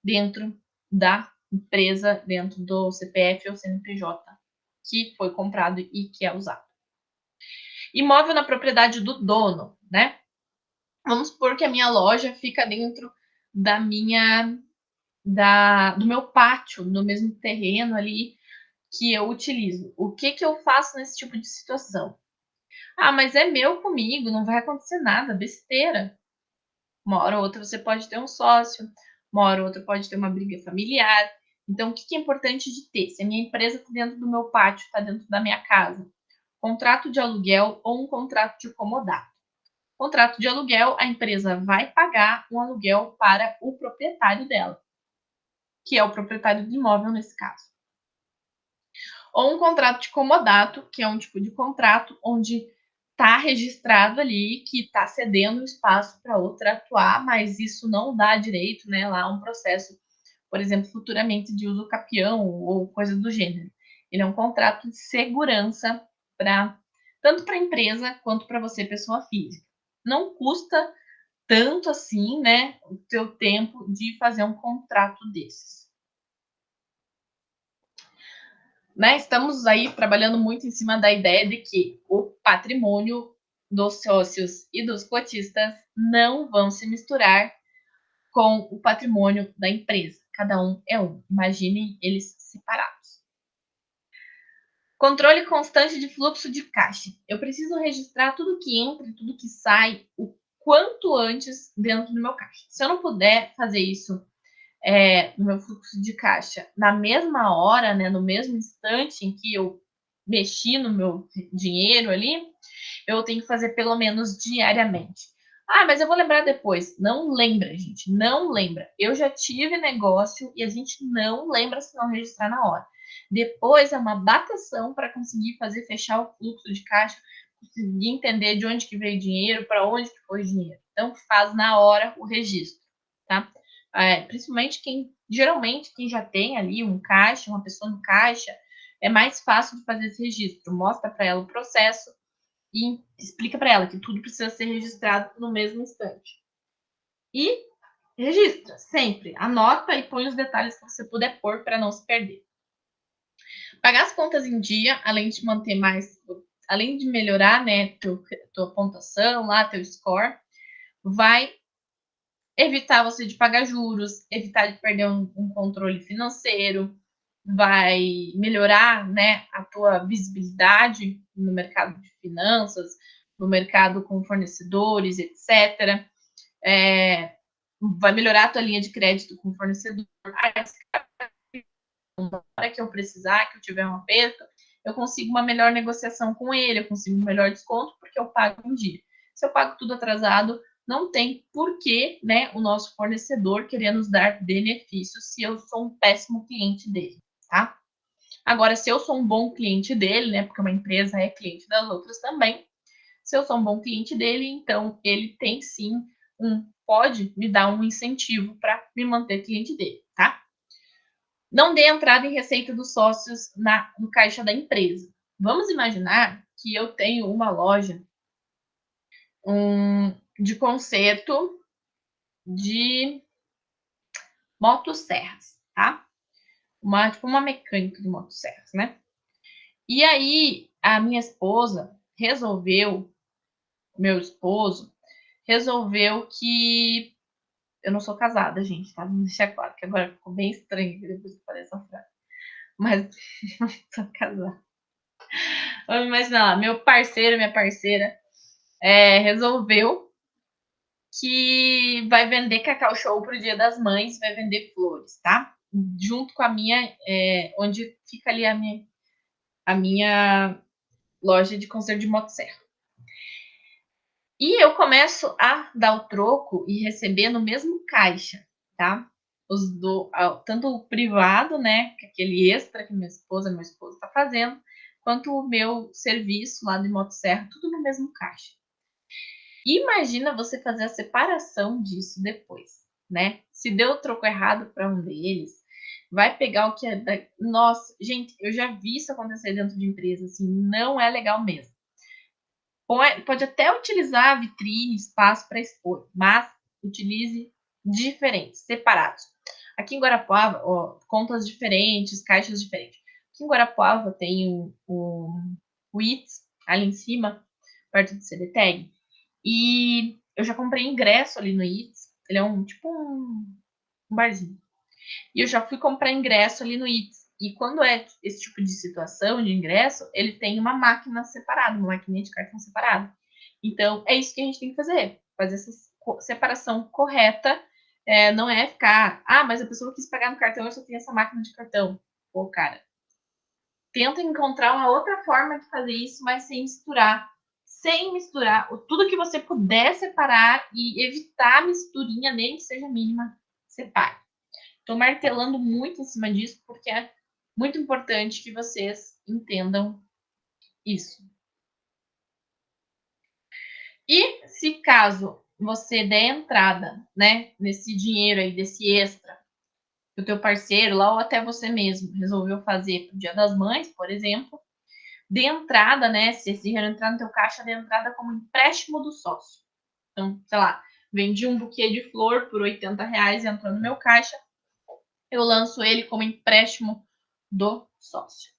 dentro da empresa, dentro do CPF ou CNPJ que foi comprado e que é usado. Imóvel na propriedade do dono, né? Vamos supor que a minha loja fica dentro do meu pátio, no mesmo terreno ali que eu utilizo. O que eu faço nesse tipo de situação? Ah, mas é meu comigo, não vai acontecer nada, besteira. Uma hora ou outra você pode ter um sócio, uma hora ou outra pode ter uma briga familiar. Então, o que é importante de ter? Se a minha empresa está dentro do meu pátio, está dentro da minha casa, contrato de aluguel ou um contrato de comodato. Contrato de aluguel, a empresa vai pagar um aluguel para o proprietário dela, que é o proprietário do imóvel nesse caso. Ou um contrato de comodato, que é um tipo de contrato onde está registrado ali que está cedendo espaço para outra atuar, mas isso não dá direito, né, lá um processo por exemplo, futuramente de uso capião ou coisa do gênero. Ele é um contrato de segurança tanto para a empresa quanto para você, pessoa física. Não custa tanto assim, né, o teu tempo de fazer um contrato desses. Né, estamos aí trabalhando muito em cima da ideia de que o patrimônio dos sócios e dos cotistas não vão se misturar com o patrimônio da empresa. Cada um é um. Imaginem eles separados. Controle constante de fluxo de caixa. Eu preciso registrar tudo que entra e tudo que sai o quanto antes dentro do meu caixa. Se eu não puder fazer isso no meu fluxo de caixa na mesma hora, né, no mesmo instante em que eu mexi no meu dinheiro ali, eu tenho que fazer pelo menos diariamente. Ah, mas eu vou lembrar depois. Não lembra, gente. Não lembra. Eu já tive negócio e a gente não lembra se não registrar na hora. Depois é uma batação para conseguir fazer fechar o fluxo de caixa, conseguir entender de onde que veio o dinheiro, para onde que foi o dinheiro. Então faz na hora o registro, tá? Principalmente geralmente quem já tem ali um caixa, uma pessoa no caixa, é mais fácil de fazer esse registro. Mostra para ela o processo e explica para ela que tudo precisa ser registrado no mesmo instante. E registra sempre, anota e põe os detalhes que você puder pôr para não se perder. Pagar as contas em dia, além de melhorar, né, tua pontuação lá, teu score, vai evitar você de pagar juros, evitar de perder um controle financeiro, vai melhorar, né, a tua visibilidade no mercado de finanças, no mercado com fornecedores, etc. Vai melhorar a tua linha de crédito com o fornecedor. Na hora que eu precisar, que eu tiver um aperto, eu consigo uma melhor negociação com ele, eu consigo um melhor desconto porque eu pago um dia. Se eu pago tudo atrasado, não tem porquê, né, o nosso fornecedor querer nos dar benefícios se eu sou um péssimo cliente dele, tá? Agora, se eu sou um bom cliente dele, né, porque uma empresa é cliente das outras também, se eu sou um bom cliente dele, então ele tem sim pode me dar um incentivo para me manter cliente dele, tá? Não dê entrada em receita dos sócios no caixa da empresa. Vamos imaginar que eu tenho uma loja de conserto de motosserras, tá? Tipo uma mecânica de motosserras, né? E aí, a minha esposa meu esposo, resolveu que eu não sou casada, gente, tá? Vamos deixar claro que agora ficou bem estranho depois que eu falei essa frase. Mas não sou casada. Vamos imaginar lá, meu parceiro, minha parceira, resolveu que vai vender Cacau Show pro Dia das Mães, vai vender flores, tá? Junto com a minha, onde fica ali a minha loja de conserto de motosserra. E eu começo a dar o troco e receber no mesmo caixa, tá? Tanto o privado, né, que é aquele extra que meu esposo está fazendo, quanto o meu serviço lá de motosserra, tudo no mesmo caixa. Imagina você fazer a separação disso depois, né? Se deu o troco errado para um deles, vai pegar o que é da... Nossa, gente, eu já vi isso acontecer dentro de empresa, assim, não é legal mesmo. Pode até utilizar a vitrine, espaço para expor, mas utilize diferentes, separados. Aqui em Guarapuava, contas diferentes, caixas diferentes. Aqui em Guarapuava tem o ITS, ali em cima, perto do CDTEG. E eu já comprei ingresso ali no ITS. Ele é tipo um barzinho. E eu já fui comprar ingresso ali no ITS. E quando é esse tipo de situação de ingresso, ele tem uma máquina separada, uma maquininha de cartão separada. Então, é isso que a gente tem que fazer essa separação correta. Não é ficar, mas a pessoa quis pagar no cartão, eu só tenho essa máquina de cartão. Pô, cara, tenta encontrar uma outra forma de fazer isso, mas sem misturar. Sem misturar. Tudo que você puder separar e evitar a misturinha, nem que seja mínima, separe. Estou martelando muito em cima disso, porque é muito importante que vocês entendam isso. E se caso você der entrada, né, nesse dinheiro aí, desse extra, que o teu parceiro lá ou até você mesmo resolveu fazer pro Dia das Mães, por exemplo, de entrada, né? Se esse dinheiro entrar no teu caixa, de entrada como empréstimo do sócio. Então, sei lá, vendi um buquê de flor por R$ 80 e entrou no meu caixa, eu lanço ele como empréstimo do sócio.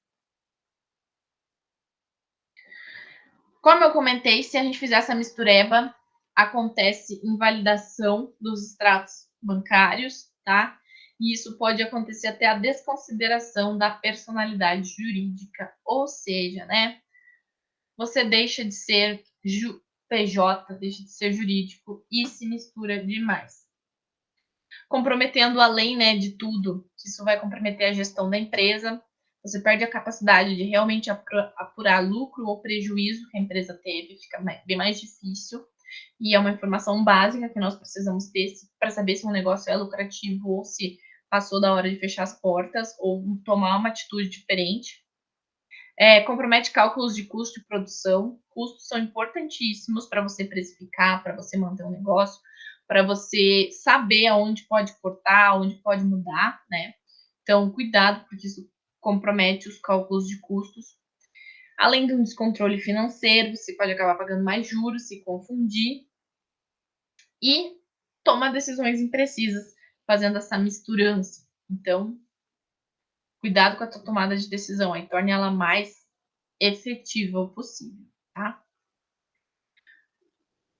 Como eu comentei, se a gente fizer essa mistureba, acontece invalidação dos extratos bancários, tá? E isso pode acontecer até a desconsideração da personalidade jurídica, ou seja, né? Você deixa de ser PJ, deixa de ser jurídico e se mistura demais. Comprometendo além, né, de tudo, que isso vai comprometer a gestão da empresa, você perde a capacidade de realmente apurar lucro ou prejuízo que a empresa teve, fica bem mais difícil. E é uma informação básica que nós precisamos ter para saber se um negócio é lucrativo ou se passou da hora de fechar as portas ou tomar uma atitude diferente. Compromete cálculos de custo de produção. Custos são importantíssimos para você precificar, para você manter um negócio, para você saber aonde pode cortar, aonde pode mudar, né? Então, cuidado, porque isso compromete os cálculos de custos. Além de um descontrole financeiro, você pode acabar pagando mais juros, se confundir e toma decisões imprecisas, fazendo essa misturança. Então, cuidado com a tua tomada de decisão aí, torne ela mais efetiva possível, tá?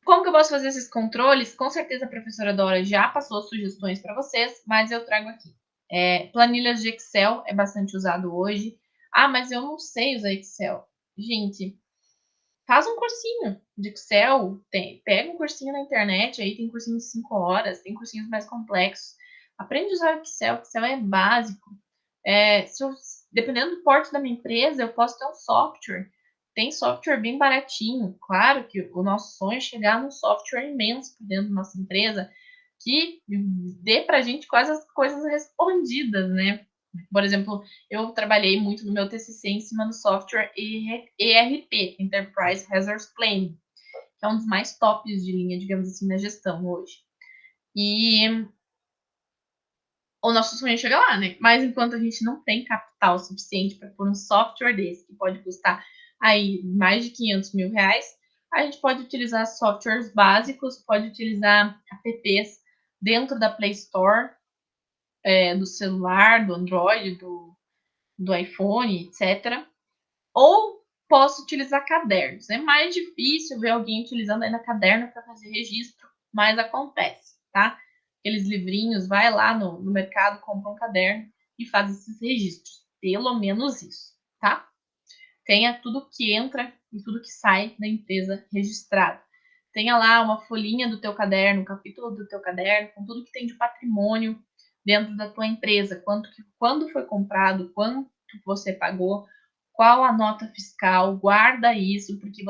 Como que eu posso fazer esses controles? Com certeza a professora Dora já passou sugestões para vocês, mas eu trago aqui. Planilhas de Excel é bastante usado hoje. Ah, mas eu não sei usar Excel. Gente, faz um cursinho de Excel, pega um cursinho na internet, aí tem cursinho de 5 horas, tem cursinhos mais complexos. Aprende a usar Excel, Excel é básico. Dependendo do porte da minha empresa, eu posso ter um software. Tem software bem baratinho. Claro que o nosso sonho é chegar num software imenso dentro da nossa empresa que dê para a gente quase as coisas respondidas, né? Por exemplo, eu trabalhei muito no meu TCC em cima do software ERP, Enterprise Resource Planning, que é um dos mais tops de linha, digamos assim, na gestão hoje. E o nosso sonho é chegar lá, né? Mas enquanto a gente não tem capital suficiente para pôr um software desse, que pode custar aí mais de R$ 500.000, a gente pode utilizar softwares básicos, pode utilizar apps dentro da Play Store, do celular, do Android, do iPhone, etc. Ou posso utilizar cadernos. É mais difícil ver alguém utilizando ainda caderno para fazer registro, mas acontece, tá? Aqueles livrinhos, vai lá no mercado, compra um caderno e faz esses registros. Pelo menos isso, tá? Tenha tudo que entra e tudo que sai da empresa registrado. Tenha lá uma folhinha do teu caderno, um capítulo do teu caderno, com tudo que tem de patrimônio dentro da tua empresa, quando foi comprado, quanto você pagou, qual a nota fiscal, guarda isso, porque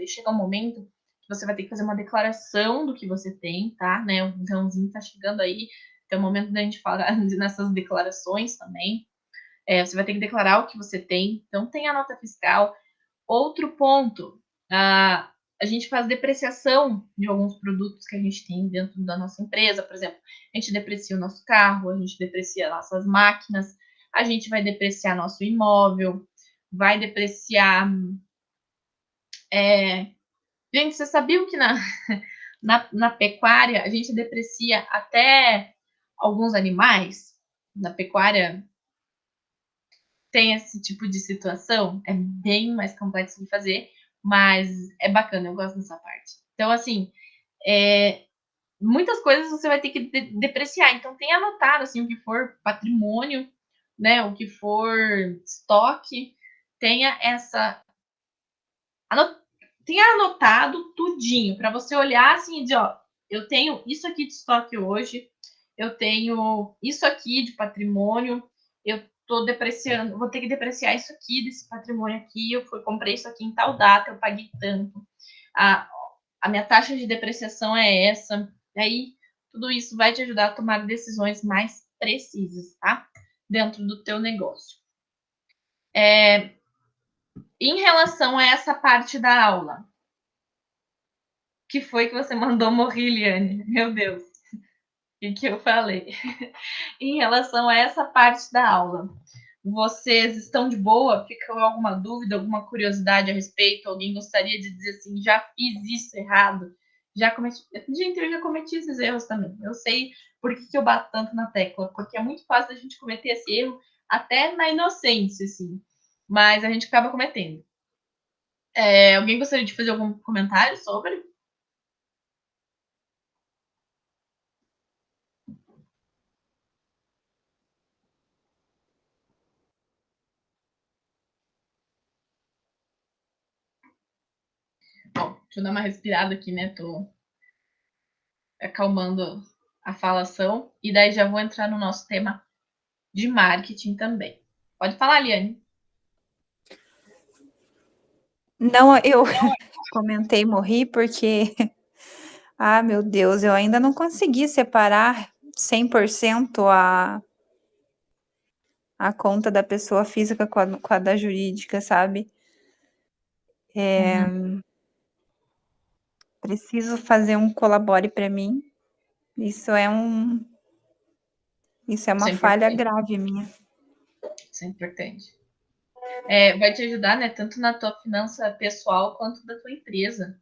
chega um momento que você vai ter que fazer uma declaração do que você tem, tá? Né? O verãozinho tá chegando aí, então é o momento da gente falar nessas declarações também. Você vai ter que declarar o que você tem, então tem a nota fiscal. Outro ponto, a gente faz depreciação de alguns produtos que a gente tem dentro da nossa empresa, por exemplo, a gente deprecia o nosso carro, a gente deprecia nossas máquinas, a gente vai depreciar nosso imóvel, vai depreciar. Gente, você sabia que na pecuária a gente deprecia até alguns animais? Na pecuária tem esse tipo de situação, é bem mais complexo de fazer, mas é bacana, eu gosto dessa parte. Então, assim, muitas coisas você vai ter que depreciar. Então, tenha anotado, assim, o que for patrimônio, né, o que for estoque, tenha tenha anotado tudinho, para você olhar assim e dizer, ó, eu tenho isso aqui de estoque hoje, eu tenho isso aqui de patrimônio, eu tô depreciando, vou ter que depreciar isso aqui desse patrimônio aqui, comprei isso aqui em tal data, eu paguei tanto. A minha taxa de depreciação é essa. E aí, tudo isso vai te ajudar a tomar decisões mais precisas, tá? Dentro do teu negócio. Em relação a essa parte da aula, que foi que você mandou morrer, Liane? Meu Deus. que eu falei? Em relação a essa parte da aula, vocês estão de boa? Ficou alguma dúvida, alguma curiosidade a respeito? Alguém gostaria de dizer assim, já fiz isso errado? Já cometi. Gente, eu já cometi esses erros também. Eu sei por que eu bato tanto na tecla, porque é muito fácil a gente cometer esse erro até na inocência, assim. Mas a gente acaba cometendo. Alguém gostaria de fazer algum comentário sobre? Bom, deixa eu dar uma respirada aqui, né? Tô acalmando a falação. E daí já vou entrar no nosso tema de marketing também. Pode falar, Liane. Não, eu comentei morri porque, ah, meu Deus, eu ainda não consegui separar 100% a conta da pessoa física com a da jurídica, sabe? Uhum, Preciso fazer um colabore para mim. Isso é um, isso é isso uma é falha importante. grave minha. Isso é importante. Vai te ajudar, né? Tanto na tua finança pessoal quanto da tua empresa.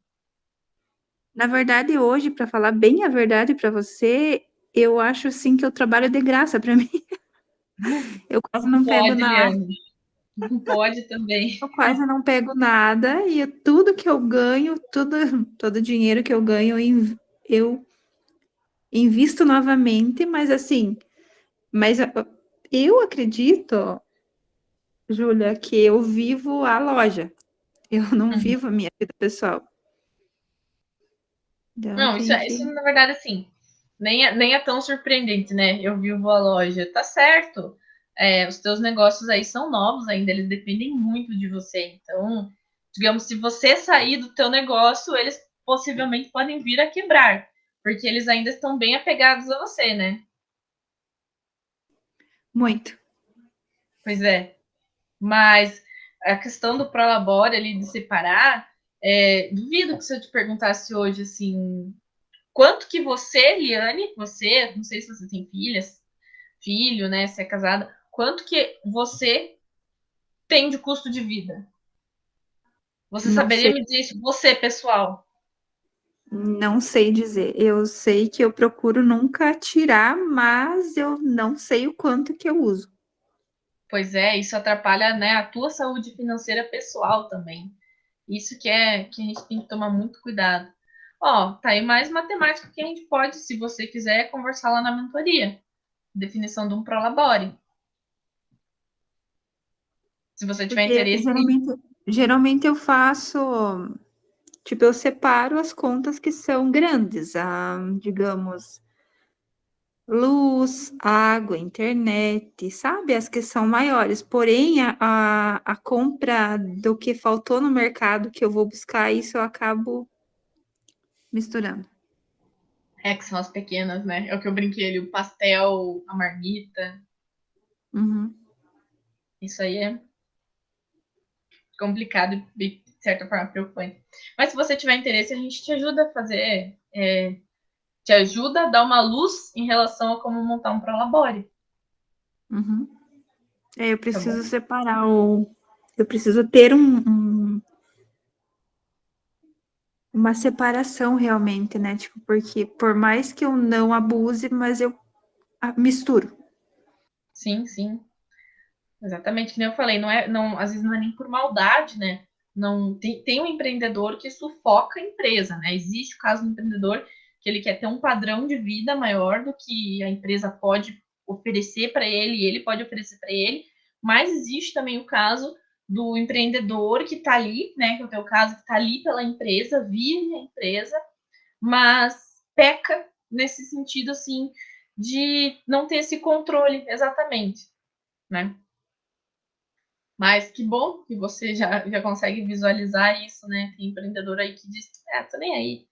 Na verdade, hoje, para falar bem a verdade para você, eu acho assim que eu trabalho de graça para mim. Eu quase Não não pego pode, nada. Liane. Não pode também. Eu quase não pego nada e tudo que eu ganho, todo o dinheiro que eu ganho, eu invisto novamente, mas assim, eu acredito, Júlia, que eu vivo a loja, eu não Uhum. vivo a minha vida pessoal. Então, eu Não, tenho isso que. na verdade, assim, nem é tão surpreendente, né? Eu vivo a loja. Tá certo. Os teus negócios aí são novos ainda, eles dependem muito de você. Então, digamos, se você sair do teu negócio, eles possivelmente podem vir a quebrar, porque eles ainda estão bem apegados a você, né? Muito. Pois é. Mas a questão do prolabore ali de separar, duvido que se eu te perguntasse hoje assim, quanto que você, Liane, você, não sei se você tem filho, né, se é casada, quanto que você tem de custo de vida? Você Não saberia sei, me dizer isso, você, pessoal? não sei dizer. Eu sei que eu procuro nunca tirar, mas eu não sei o quanto que eu uso. Pois é, isso atrapalha, né, a tua saúde financeira pessoal também. Isso que a gente tem que tomar muito cuidado. Ó, tá aí mais matemática que a gente pode, se você quiser, conversar lá na mentoria. Definição de um prolabore. Se você tiver Porque interesse. geralmente eu faço, tipo, eu separo as contas que são grandes, digamos, luz, água, internet, sabe? As que são maiores. Porém, a compra do que faltou no mercado que eu vou buscar, isso eu acabo misturando. Que são as pequenas, né? É o que eu brinquei ali, o pastel, a marmita. Uhum. Isso aí é complicado e, de certa forma, preocupante. Mas se você tiver interesse, a gente te ajuda a fazer. Te ajuda a dar uma luz em relação a como montar um prolabore, Uhum. Eu tá bom? preciso separar eu preciso ter uma separação realmente, né? Tipo, porque por mais que eu não abuse, mas eu misturo. Sim, sim. Exatamente, que nem eu falei, não, às vezes não é nem por maldade, né? Não tem um empreendedor que sufoca a empresa, né? Existe o caso do empreendedor que ele quer ter um padrão de vida maior do que a empresa pode oferecer para ele e ele pode oferecer para ele, mas existe também o caso do empreendedor que está ali, né? Que é o teu caso, que está ali pela empresa, vive a empresa, mas peca nesse sentido assim de não ter esse controle exatamente, né? Mas que bom que você já consegue visualizar isso, né? Tem empreendedor aí que diz, tô nem aí.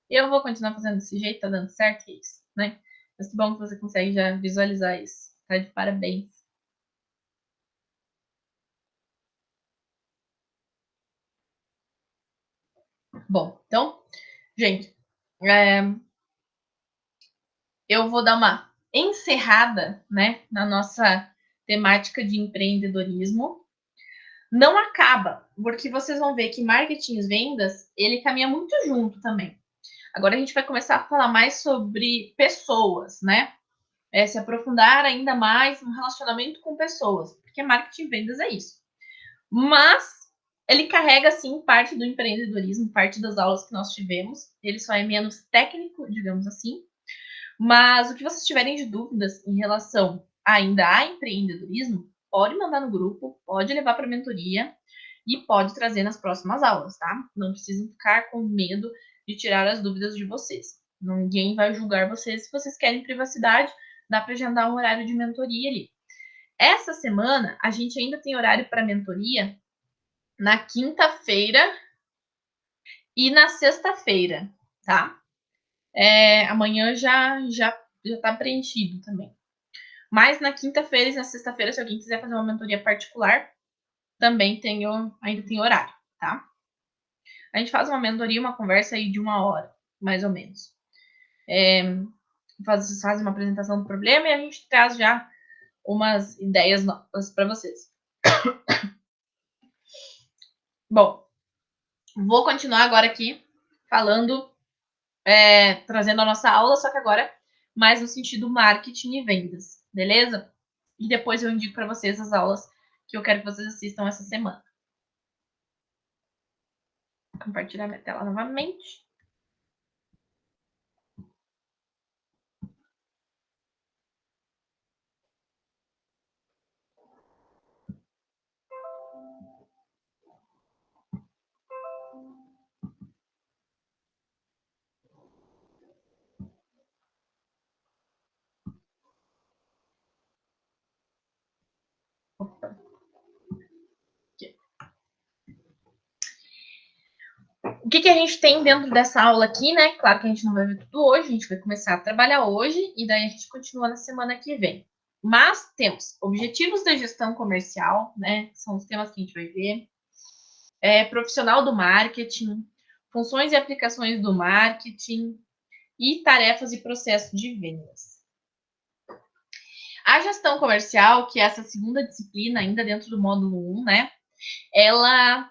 Eu vou continuar fazendo desse jeito, tá dando certo, é isso, né? Mas que bom que você consegue já visualizar isso. Tá de parabéns. Bom, então, gente, é, eu vou dar uma encerrada, né, na nossa temática de empreendedorismo. Não acaba, porque vocês vão ver que marketing e vendas, ele caminha muito junto também. Agora a gente vai começar a falar mais sobre pessoas, né? Se aprofundar ainda mais no relacionamento com pessoas, porque marketing e vendas é isso. Mas ele carrega, sim, parte do empreendedorismo, parte das aulas que nós tivemos. Ele só é menos técnico, digamos assim. Mas o que vocês tiverem de dúvidas em relação ainda a empreendedorismo, pode mandar no grupo, pode levar para a mentoria e pode trazer nas próximas aulas, tá? Não precisam ficar com medo de tirar as dúvidas de vocês. Ninguém vai julgar vocês. Se vocês querem privacidade, dá para agendar um horário de mentoria ali. Essa semana, a gente ainda tem horário para mentoria na quinta-feira e na sexta-feira, tá? Amanhã já tá preenchido também. Mas na quinta-feira e na sexta-feira, se alguém quiser fazer uma mentoria particular, também ainda tem horário, tá? A gente faz uma mentoria, uma conversa aí de 1 hora, mais ou menos. Vocês fazem uma apresentação do problema e a gente traz já umas ideias novas para vocês. Bom, vou continuar agora aqui falando, trazendo a nossa aula, só que agora mais no sentido marketing e vendas, beleza? E depois eu indico para vocês as aulas que eu quero que vocês assistam essa semana. Vou compartilhar minha tela novamente. O que a gente tem dentro dessa aula aqui, né? Claro que a gente não vai ver tudo hoje, a gente vai começar a trabalhar hoje e daí a gente continua na semana que vem. Mas temos objetivos da gestão comercial, né? São os temas que a gente vai ver. Profissional do marketing, funções e aplicações do marketing e tarefas e processos de vendas. A gestão comercial, que é essa segunda disciplina ainda dentro do módulo 1, né? Ela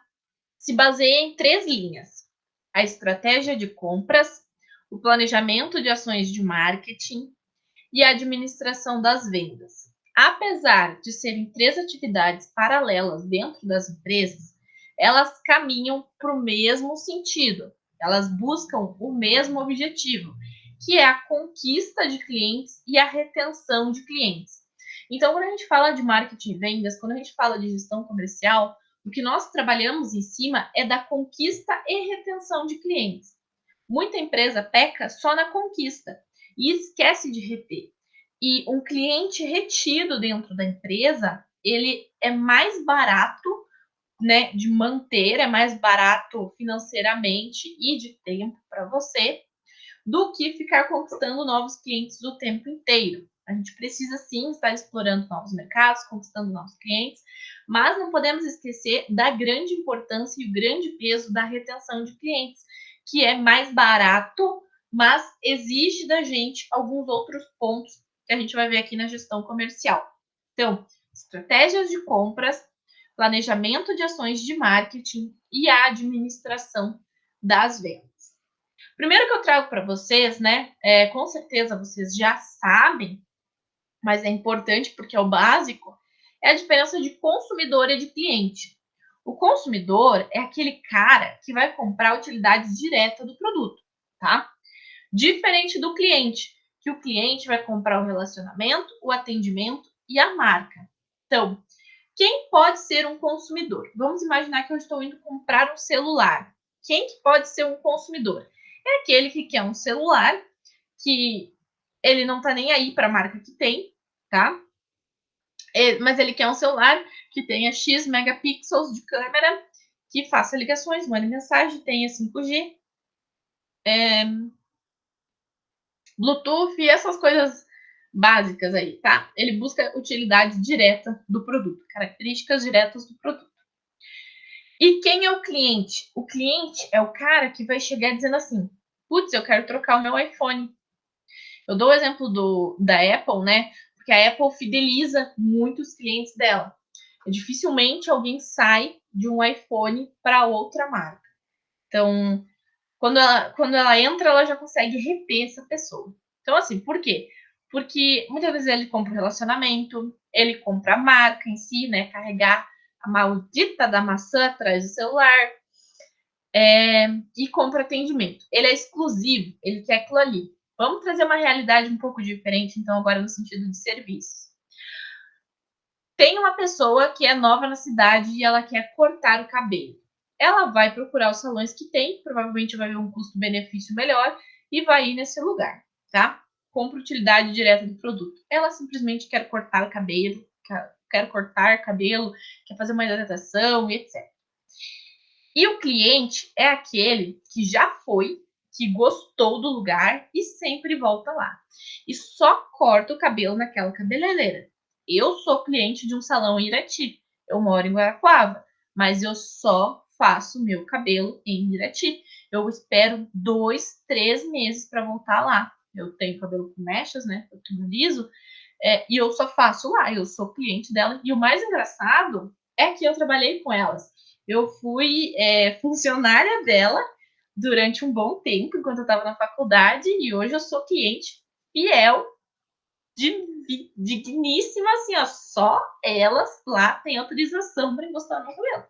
se baseia em 3 linhas: a estratégia de compras, o planejamento de ações de marketing e a administração das vendas. Apesar de serem 3 atividades paralelas dentro das empresas, elas caminham para o mesmo sentido. Elas buscam o mesmo objetivo, que é a conquista de clientes e a retenção de clientes. Então, quando a gente fala de marketing e vendas, quando a gente fala de gestão comercial, o que nós trabalhamos em cima é da conquista e retenção de clientes. Muita empresa peca só na conquista e esquece de reter. E um cliente retido dentro da empresa, ele é mais barato, né, de manter, é mais barato financeiramente e de tempo para você, do que ficar conquistando novos clientes o tempo inteiro. A gente precisa sim estar explorando novos mercados, conquistando novos clientes, mas não podemos esquecer da grande importância e o grande peso da retenção de clientes, que é mais barato, mas exige da gente alguns outros pontos que a gente vai ver aqui na gestão comercial. Então, estratégias de compras, planejamento de ações de marketing e a administração das vendas. Primeiro que eu trago para vocês, né? Com certeza vocês já sabem, mas é importante porque é o básico, é a diferença de consumidor e de cliente. O consumidor é aquele cara que vai comprar a utilidade direta do produto, tá? Diferente do cliente, que o cliente vai comprar o relacionamento, o atendimento e a marca. Então, quem pode ser um consumidor? Vamos imaginar que eu estou indo comprar um celular. Quem que pode ser um consumidor? É aquele que quer um celular que ele não tá nem aí para a marca que tem, tá? Mas ele quer um celular que tenha X megapixels de câmera, que faça ligações, mande mensagem, tenha 5G, Bluetooth e essas coisas básicas aí, tá? Ele busca utilidade direta do produto, características diretas do produto. E quem é o cliente? O cliente é o cara que vai chegar dizendo assim: putz, eu quero trocar o meu iPhone. Eu dou o exemplo da Apple, né? Porque a Apple fideliza muitos clientes dela. Dificilmente alguém sai de um iPhone para outra marca. Então, quando ela entra, ela já consegue reter essa pessoa. Então, assim, por quê? Porque muitas vezes ele compra o relacionamento, ele compra a marca em si, né? Carregar a maldita da maçã atrás do celular. E compra atendimento. Ele é exclusivo, ele quer aquilo ali. Vamos trazer uma realidade um pouco diferente, então, agora no sentido de serviço. Tem uma pessoa que é nova na cidade e ela quer cortar o cabelo. Ela vai procurar os salões que tem, provavelmente vai ver um custo-benefício melhor e vai ir nesse lugar, tá? Compra utilidade direta do produto. Ela simplesmente quer cortar o cabelo, quer fazer uma hidratação, etc. E o cliente é aquele que já foi, que gostou do lugar e sempre volta lá. E só corta o cabelo naquela cabeleireira. Eu sou cliente de um salão em Irati. Eu moro em Guarapuava, mas eu só faço meu cabelo em Irati. Eu espero 2, 3 meses para voltar lá. Eu tenho cabelo com mechas, né? Eu tenho liso. E eu só faço lá. Eu sou cliente dela. E o mais engraçado é que eu trabalhei com elas. Eu fui funcionária dela durante um bom tempo, enquanto eu estava na faculdade, e hoje eu sou cliente fiel, digníssima, assim, ó, só elas lá têm autorização para encostar no cabelo.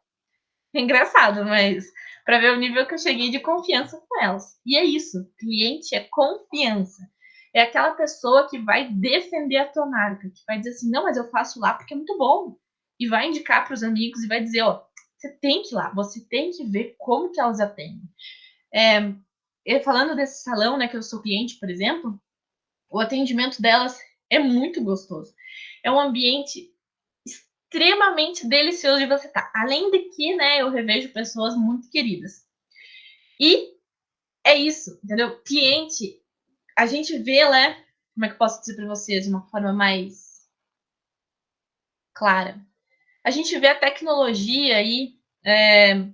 É engraçado, mas para ver o nível que eu cheguei de confiança com elas. E é isso, cliente é confiança. É aquela pessoa que vai defender a tua marca, que vai dizer assim, não, mas eu faço lá porque é muito bom. E vai indicar para os amigos e vai dizer, ó, você tem que ir lá, você tem que ver como que elas atendem. Falando desse salão, né, que eu sou cliente, por exemplo, o atendimento delas é muito gostoso. É um ambiente extremamente delicioso de você estar. Além de que, né, eu revejo pessoas muito queridas. E é isso, entendeu? Cliente, a gente vê, né, como é que eu posso dizer para vocês de uma forma mais clara? A gente vê a tecnologia aí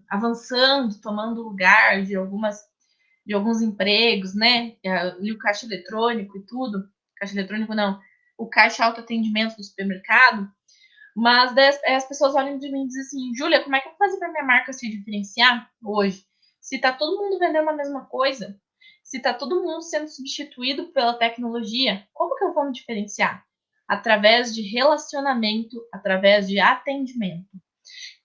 avançando, tomando lugar de alguns empregos, né? E o caixa eletrônico e tudo. Caixa eletrônico não, o caixa autoatendimento do supermercado. Mas as pessoas olham de mim e dizem assim, Júlia, como é que eu vou fazer para minha marca se diferenciar hoje? Se tá todo mundo vendendo a mesma coisa, se tá todo mundo sendo substituído pela tecnologia, como que eu vou me diferenciar? Através de relacionamento, através de atendimento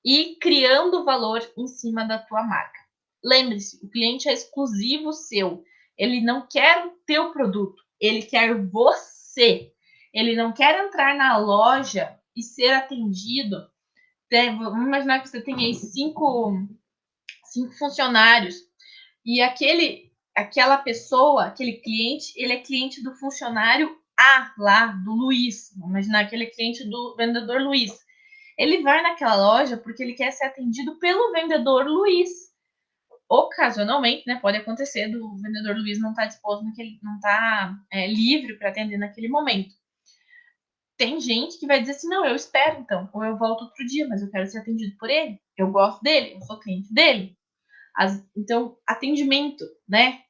e criando valor em cima da tua marca. Lembre-se, o cliente é exclusivo seu. Ele não quer o teu produto, ele quer você. Ele não quer entrar na loja e ser atendido. Vamos imaginar que você tem aí cinco funcionários e aquela pessoa, aquele cliente, ele é cliente do funcionário A lá, do Luiz. Vamos imaginar aquele cliente do vendedor Luiz. Ele vai naquela loja porque ele quer ser atendido pelo vendedor Luiz. Ocasionalmente, né, pode acontecer do vendedor Luiz não estar disposto, não estar livre para atender naquele momento. Tem gente que vai dizer assim, não, eu espero então, ou eu volto outro dia, mas eu quero ser atendido por ele, eu gosto dele, eu sou cliente dele. Então, atendimento, né?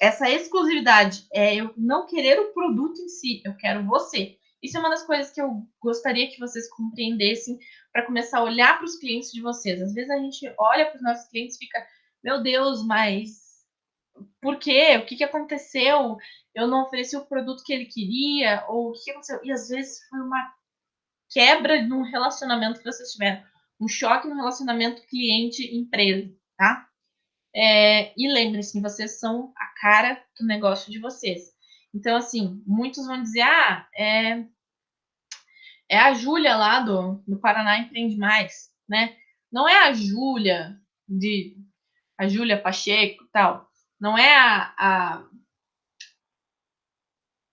Essa exclusividade, eu não querer o produto em si, eu quero você. Isso é uma das coisas que eu gostaria que vocês compreendessem para começar a olhar para os clientes de vocês. Às vezes a gente olha para os nossos clientes e fica, meu Deus, mas por quê? O que aconteceu? Eu não ofereci o produto que ele queria? Ou o que aconteceu? E às vezes foi uma quebra num relacionamento que vocês tiveram. Um choque no relacionamento cliente-empresa, tá? E lembrem-se, vocês são a cara do negócio de vocês. Então, assim, muitos vão dizer, é a Júlia lá do Paraná Empreende Mais, né? Não é a Júlia a Júlia Pacheco e tal. Não é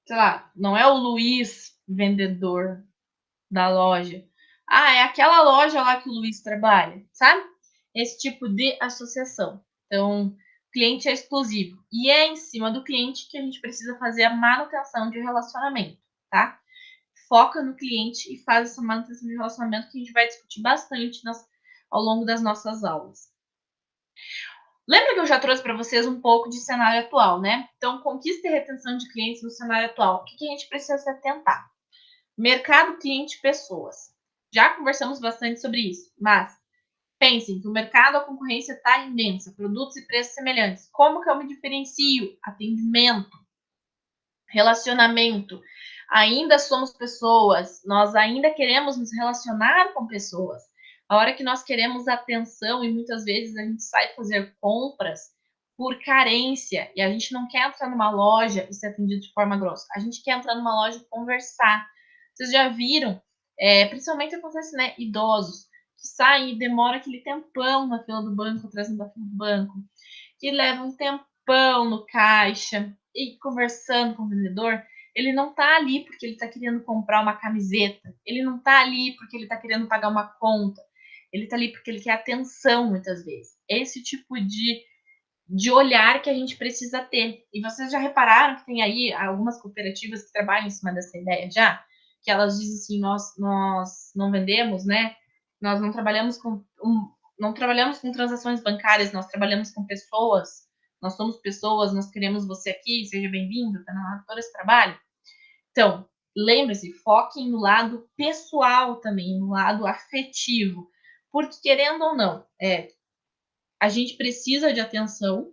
sei lá, não é o Luiz vendedor da loja. É aquela loja lá que o Luiz trabalha, sabe? Esse tipo de associação. Então, o cliente é exclusivo. E é em cima do cliente que a gente precisa fazer a manutenção de relacionamento, tá? Foca no cliente e faz essa manutenção de relacionamento que a gente vai discutir bastante ao longo das nossas aulas. Lembra que eu já trouxe para vocês um pouco de cenário atual, né? Então, conquista e retenção de clientes no cenário atual. O que a gente precisa se atentar? Mercado, cliente, pessoas. Já conversamos bastante sobre isso, mas pensem que o mercado, a concorrência está imensa, produtos e preços semelhantes. Como que eu me diferencio? Atendimento, relacionamento. Ainda somos pessoas, nós ainda queremos nos relacionar com pessoas. A hora que nós queremos atenção e muitas vezes a gente sai fazer compras por carência e a gente não quer entrar numa loja e ser atendido de forma grossa. A gente quer entrar numa loja e conversar. Vocês já viram? Principalmente acontece, né? Idosos que saem e demoram aquele tempão na fila do banco, trazendo a fila do banco, que levam um tempão no caixa e conversando com o vendedor. Ele não tá ali porque ele tá querendo comprar uma camiseta. Ele não tá ali porque ele tá querendo pagar uma conta. Ele tá ali porque ele quer atenção, muitas vezes. Esse tipo de olhar que a gente precisa ter. E vocês já repararam que tem aí algumas cooperativas que trabalham em cima dessa ideia já? Que elas dizem assim, nós não vendemos, né? Nós não trabalhamos não trabalhamos com transações bancárias, nós trabalhamos com pessoas. Nós somos pessoas, nós queremos você aqui, seja bem-vindo, tá na todo esse trabalho. Então, lembre-se, foquem no lado pessoal também, no lado afetivo. Porque, querendo ou não, a gente precisa de atenção,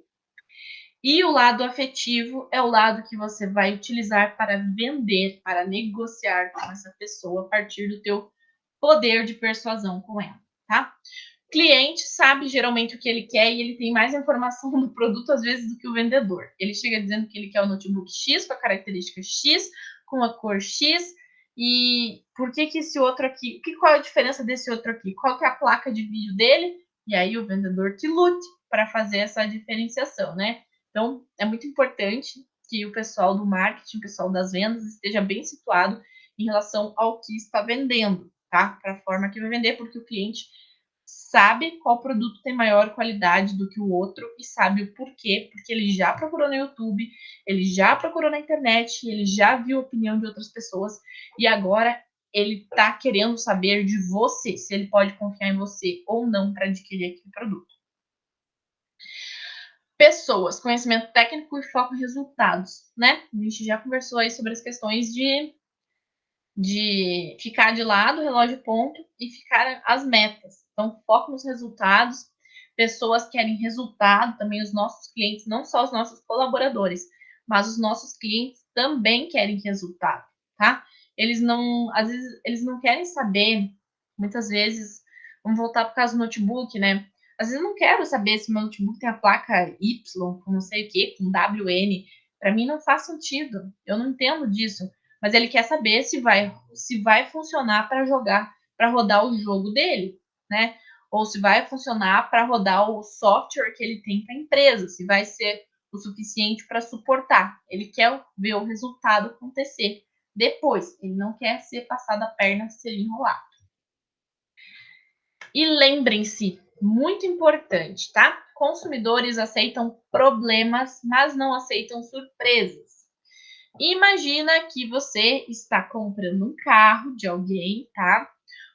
e o lado afetivo é o lado que você vai utilizar para vender, para negociar com essa pessoa a partir do teu poder de persuasão com ela, tá? O cliente sabe geralmente o que ele quer e ele tem mais informação do produto às vezes do que o vendedor. Ele chega dizendo que ele quer o notebook X com a característica X, com a cor X, e por que esse outro aqui, qual é a diferença desse outro aqui? Qual que é a placa de vídeo dele? E aí o vendedor que lute para fazer essa diferenciação, né? Então, é muito importante que o pessoal do marketing, o pessoal das vendas, esteja bem situado em relação ao que está vendendo, tá? Para a forma que vai vender, porque o cliente sabe qual produto tem maior qualidade do que o outro e sabe o porquê, porque ele já procurou no YouTube, ele já procurou na internet, ele já viu a opinião de outras pessoas e agora ele está querendo saber de você, se ele pode confiar em você ou não para adquirir aquele produto. Pessoas, conhecimento técnico e foco em resultados, né? A gente já conversou aí sobre as questões de ficar de lado o relógio ponto e ficar as metas. Então, foco nos resultados. Pessoas querem resultado, também os nossos clientes, não só os nossos colaboradores, mas os nossos clientes também querem resultado, tá? Eles não, às vezes, eles não querem saber, muitas vezes, vamos voltar para o caso do notebook, né? Às vezes eu não quero saber se meu notebook tem a placa Y, com não sei o que, com WN. Para mim não faz sentido. Eu não entendo disso. Mas ele quer saber se vai funcionar para jogar, para rodar o jogo dele, né? Ou se vai funcionar para rodar o software que ele tem para a empresa, se vai ser o suficiente para suportar. Ele quer ver o resultado acontecer depois. Ele não quer ser passado a perna, ser enrolado. E lembrem-se, muito importante, tá? Consumidores aceitam problemas, mas não aceitam surpresas. Imagina que você está comprando um carro de alguém, tá?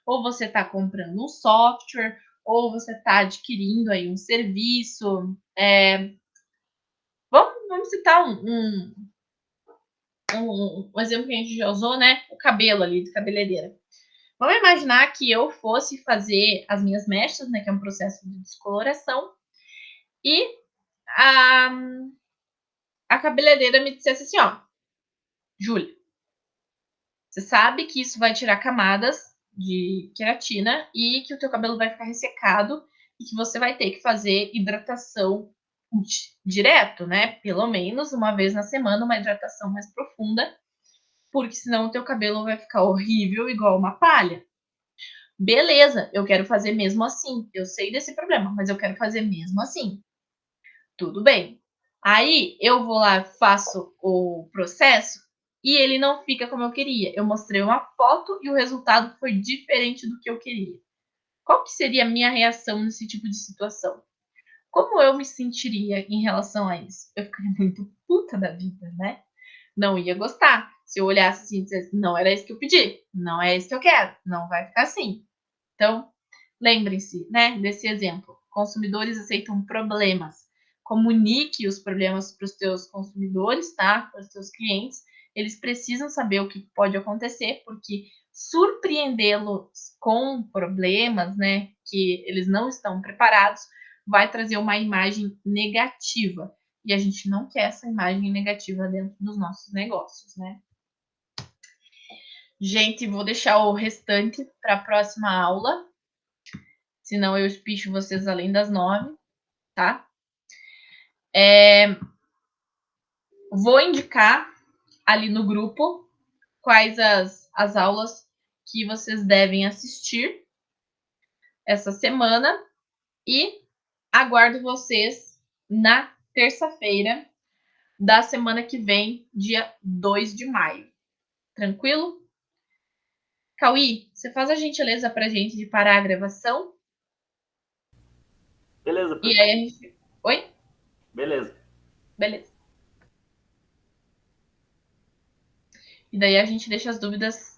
Ou você está comprando um software, ou você está adquirindo aí um serviço. Vamos citar um exemplo que a gente já usou, né? O cabelo ali, de cabeleireira. Vamos imaginar que eu fosse fazer as minhas mechas, né? Que é um processo de descoloração. E a cabeleireira me dissesse assim, ó, Júlia, você sabe que isso vai tirar camadas de queratina e que o teu cabelo vai ficar ressecado e que você vai ter que fazer hidratação direto, né? Pelo menos uma vez na semana, uma hidratação mais profunda, porque senão o teu cabelo vai ficar horrível, igual uma palha. Beleza, eu quero fazer mesmo assim. Eu sei desse problema, mas eu quero fazer mesmo assim. Tudo bem. Aí eu vou lá, faço o processo e ele não fica como eu queria. Eu mostrei uma foto e o resultado foi diferente do que eu queria. Qual que seria a minha reação nesse tipo de situação? Como eu me sentiria em relação a isso? Eu ficaria muito puta da vida, né? Não ia gostar. Se eu olhasse assim e dissesse, não era isso que eu pedi, não é isso que eu quero, não vai ficar assim. Então, lembrem-se, né, desse exemplo. Consumidores aceitam problemas, comunique os problemas para os teus consumidores, tá? Para os teus clientes. Eles precisam saber o que pode acontecer, porque surpreendê-los com problemas, né, que eles não estão preparados, vai trazer uma imagem negativa. E a gente não quer essa imagem negativa dentro dos nossos negócios, né? Gente, vou deixar o restante para a próxima aula, senão eu espicho vocês além das 9, tá? Vou indicar ali no grupo quais as aulas que vocês devem assistir essa semana e aguardo vocês na terça-feira da semana que vem, dia 2 de maio. Tranquilo? Cauí, você faz a gentileza pra gente de parar a gravação? Beleza, E Pedro. aí a gente... Oi? Beleza. Beleza. E daí a gente deixa as dúvidas